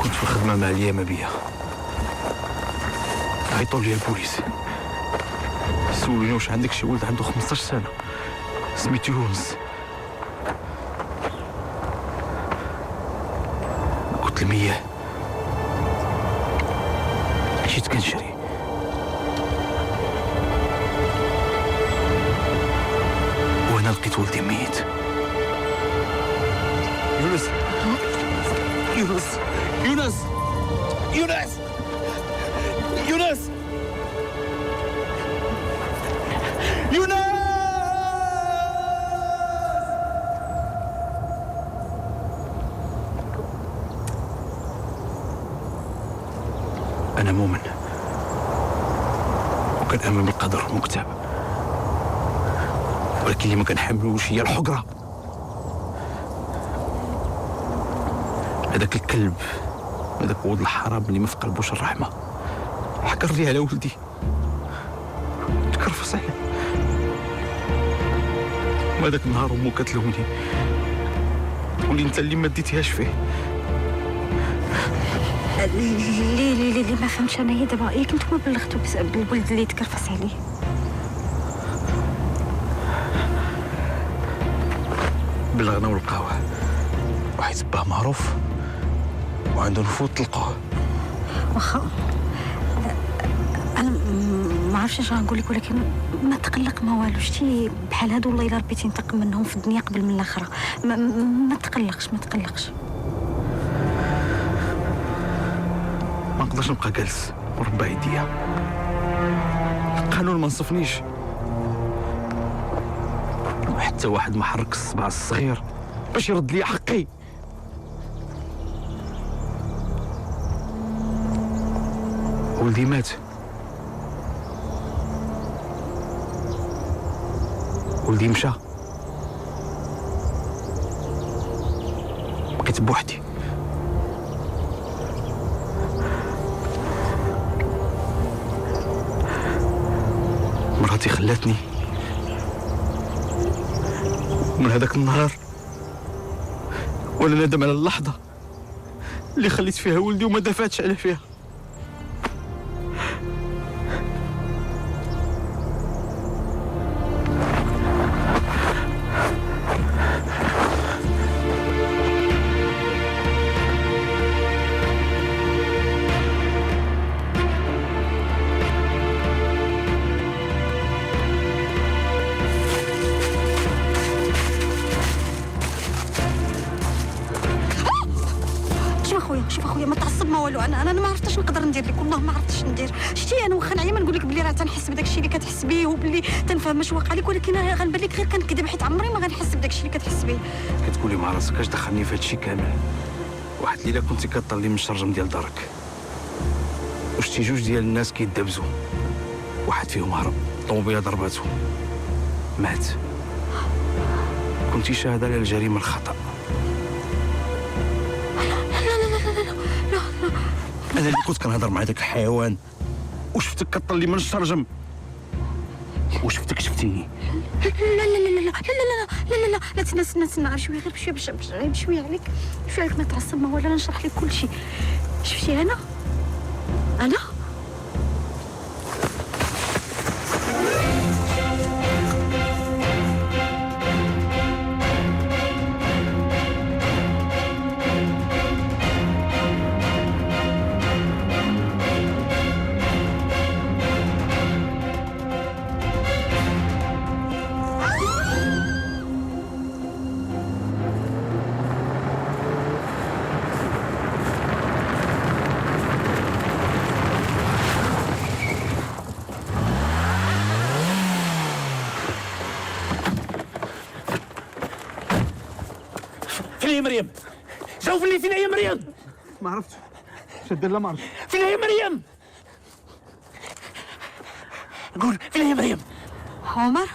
S5: كنت في الخدمه مع اليامه بيا، عيطوا لي البوليس سولوني واش عندك شي ولد عنده 15 سنه سميتو يونس. قلت المياه. مشيت كنشري، وانا لقيت ولدي ميت. يونس يونس يونس يونس يونس يونس. أنا مؤمن وكنآمن بالقدر والمكتب، ولكن اللي ما كنحملوش هي الحقرة. هذاك الكلب، هذاك ولد الحرام اللي ما في قلبوش الرحمة، حكر لي على ولدي، تكرفس عليه. وهذاك النهار امو كتلومني ولي انت اللي ما ديتيهاش فيه.
S3: اللي ما فهمتش انا هي دابا ياك نتوما بلغتو بالولد اللي تكرفس عليه.
S5: بلغنا ولقاوه، وحيت باه معروف وعنده نفوذ تلقوه.
S3: واخا انا ما عرفتش اش غنقول لك، ولكن ما تقلق ما والو. شتي بحال هادو والله الا ربي تنتقم منهم في الدنيا قبل من الاخره. ما تقلقش ما تقلقش.
S5: ما نقدرش نبقى جالس وربع يديا، القانون ما نصفنيش، وحتى واحد ما حرك الصبع الصغير باش يرد لي حقي. ولدي مات، ولدي مشى، بقيت بوحدي. مراتي خلاتني، ومن هذاك النهار وانا ندم على اللحظة اللي خليت فيها ولدي وما دافعتش عليه فيها.
S3: شوف اخويا ما تعصب ما والو. انا ما عرفتش نقدر ندير لك، والله ما عرفتش ندير. شتي انا واخا نعيا ما نقول لك بلي راه تنحس بداك الشيء اللي كتحس به وبلي تنفهم اش واقع لك، ولكن غنبان لك غير كنكذب، حيت عمري ما غنحس بداك الشيء اللي كتحس به.
S5: كتقولي مع راسك اش دخلني في هذا الشيء كامل؟ واحد الليله كنتي كطلي من الشرجم ديال دارك وشتي جوج ديال الناس كيدابزوا، واحد فيهم هرب، الطوموبيله ضرباتو مات. كنتي شاهده على الجريمه الخطا. انا اللي كنت كنهضر مع داك الحيوان وشفتك كطلي من الشرجم وشفتك شفتيني.
S3: لا لا لا لا لا لا لا لا لا تسنى غير شويه، غير بشويه غير بشويه عليك، شويه عليك، ما تعصب، ما ولا نشرح لك كل شيء. شفتي انا
S14: فين هي مريم؟ جاوب لي، فين هي مريم؟
S5: ما عرفتش شد لا ما عرفتش.
S14: فين هي مريم؟ قول فين هي مريم؟
S3: عمر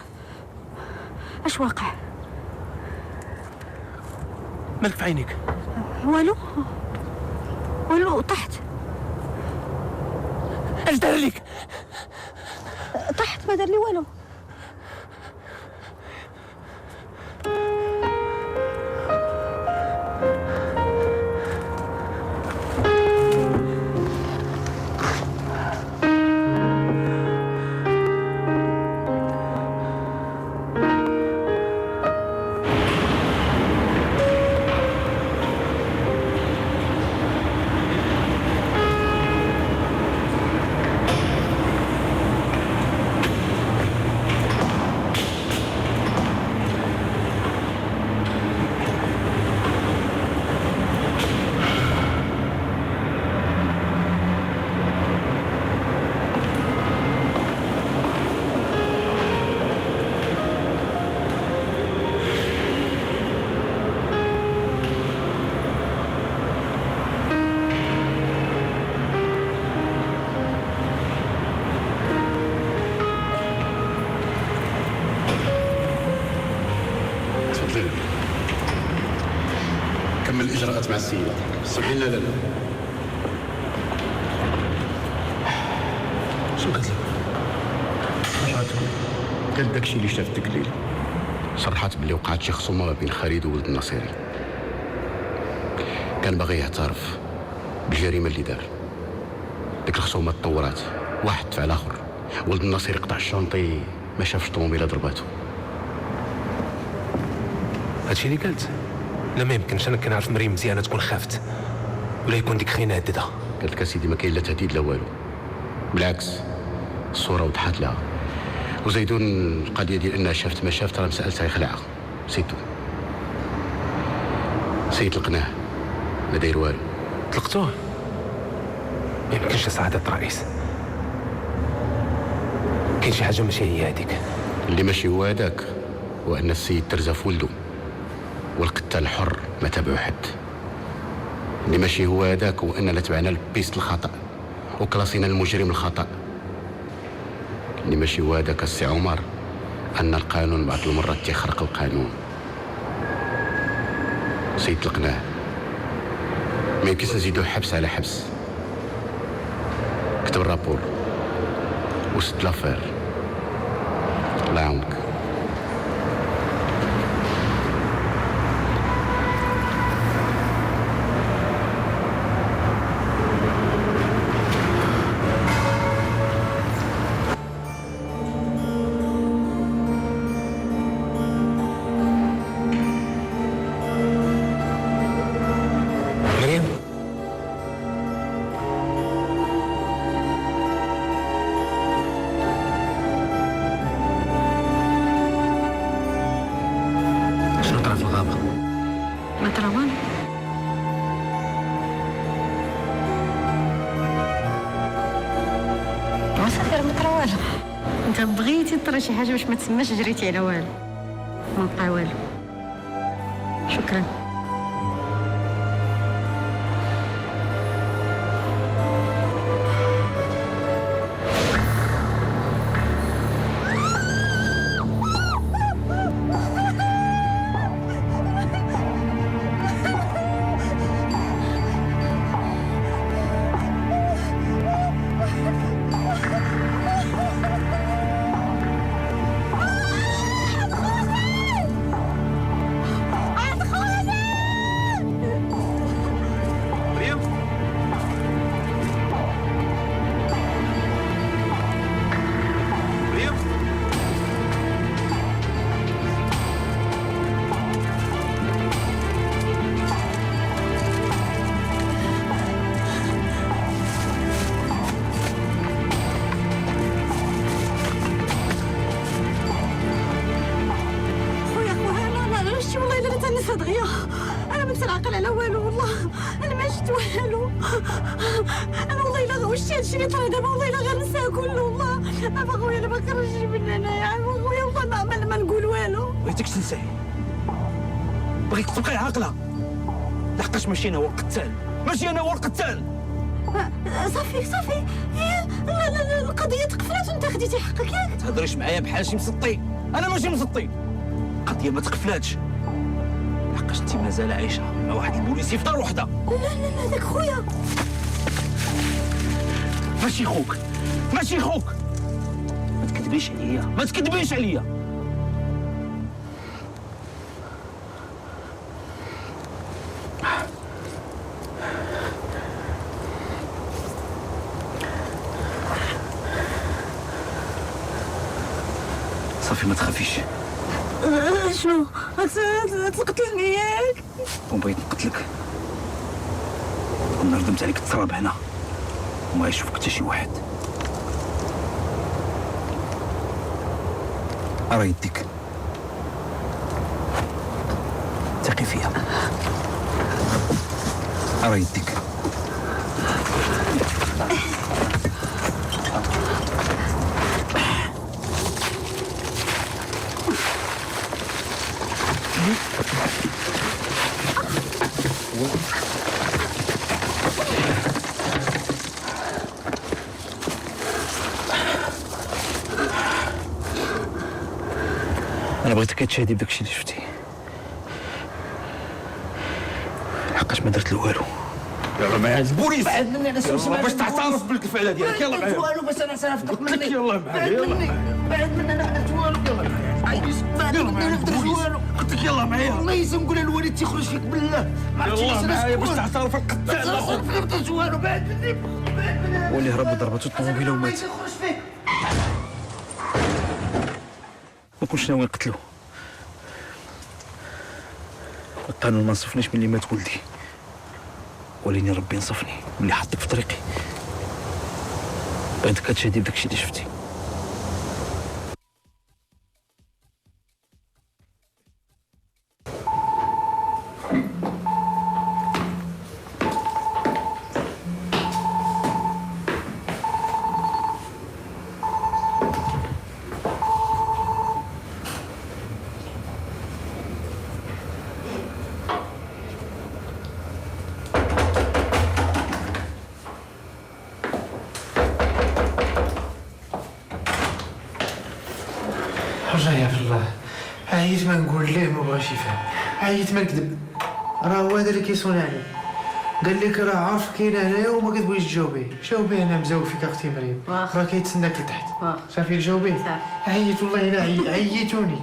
S3: اش واقع؟
S14: مالك في عينيك؟
S3: والو طحت.
S14: اش دار لك؟
S3: طحت ما دار لي والو.
S15: كمل الإجراءات مع السيدة. سمحي لنا. لا
S14: شنو قالت لك؟
S15: قالت داكشي اللي شافتك الليل. صرحت بلي وقعت شي خصومة ما بين خالد وولد النصيري. كان باغي يعترف بالجريمة اللي دار. ديك الخصومة تطورات، واحد دفع الآخر. ولد النصيري قطع الشونطي ما شافش الطوموبيلة ضرباتو.
S14: هادشي اللي قالت؟ لا ما يمكنش، انا كنعرف مريم مزيانه تكون خافت ولا يكون ديك خينا هددها.
S15: قالت لك اسيدي ما كاين لا تهديد لا والو، بالعكس الصوره وضحت لها. وزيدون القضيه ديال انها شافت ما شافت راه مسالتها يخلعها سيتو. سيد طلقناه ما داير والو.
S14: طلقتوه؟ ما يمكنش سعاده الرئيس، كاين شي حاجه ماشي هي هذيك.
S15: اللي ماشي هو هذاك هو ان السيد ترزف ولده والقتال الحر ما تابعو حد. اللي ماشي هو هذاك هو اننا تبعنا البيست الخطا وكلاصينا المجرم الخطا. اللي ماشي هو هذاك السي عمر ان القانون بعض المرات تيخرق القانون. سيد طلقناه، ما يمكنش نزيدوه حبس على حبس. كتب الرابور وسد لافير. الله يعاونك.
S3: انت بغيتي تطري شي حاجه باش ما تسماش جريتي على والو، ما بقى والو. شكرا. صدقيه انا ما نتعقل على والو والله. انا ما شفت والو. انا والله الا واش هادشي اللي طرا دابا والله الا غنساه كله والله. ابا خويا انا ما كنخرجش من هنايا ابا خويا والله ما نقول والو.
S14: بغيتك تنساه، بغيت تبقاي عاقله، لحقاش ماشي انا هو القتال، ماشي انا هو القتال.
S3: صافي صافي، لا القضيه تقفلات وانت خديتي حقك ياك.
S14: تهضريش معايا بحال شي مسطي، انا ماشي مسطي. القضيه ما تقفلاتش لحقاش انت مازال عايشه مع واحد البوليسي في دار وحده.
S3: لا هذاك خويا.
S14: ماشي خوك، ماشي خوك. ما تكذبيش عليا، ما تكذبيش عليا. صافي ما تخافيش.
S3: شنو؟ تقتلني ياك؟
S14: وبغيت نقتلك كنا ردمت عليك التراب هنا وما يشوفك حتى شي واحد. أرى يديك، ثقي فيها. أرى يديك. أنا بغيتك تشهدي بداكشي اللي شفتي، لحقاش ما درت له والو. يلا معايا البوليس.
S7: بعد مني انا
S14: يلا باش تعترف بالكفاله ديالك. يلا معايا.
S7: والو باش انا صافطك مني.
S14: يلا معايا. يلا
S7: بعد مني انا درت والو. يلا معايا.
S14: يلا معايا البوليس.
S7: قلت لك يلا معايا. الله يسلم قول الوالد تيخرج فيك بالله. ما عرفتيش
S14: يلا
S7: انا
S14: معايا
S7: شكون.
S14: باش تعترف القتال.
S7: ما درتش والو. بعد مني.
S14: واللي هرب ضربته الطوموبيله ومات.
S7: يخرج فيك.
S14: ما كنتش ناوي نقتلو. القانون ما نصفنيش من اللي مات ولدي، وليني ربي نصفني من اللي حطك في طريقي. بغيتك تشهدي بداكشي اللي شفتي.
S1: رجعي في الله، عييت ما نقول ليه ما بغاش يفهم، عييت ما نكذب. راه هو هذا اللي كيصون عليه، قال لك راه عارف كاين هنايا وما كتبغيش تجاوبيه. جاوبيه، انا مزاول فيك اختي مريم، راه كيتسناك لتحت. صافي جاوبيه. عييت والله الا عييتوني.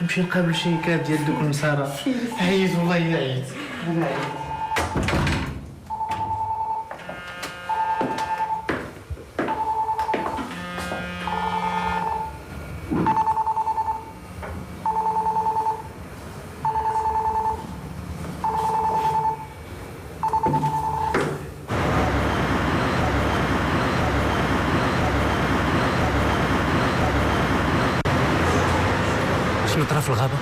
S1: نمشي نقابل شي كاب ديال دوك المسارة. عييت والله الا عييت. انا عييت.
S10: شنو طرا في الغابه؟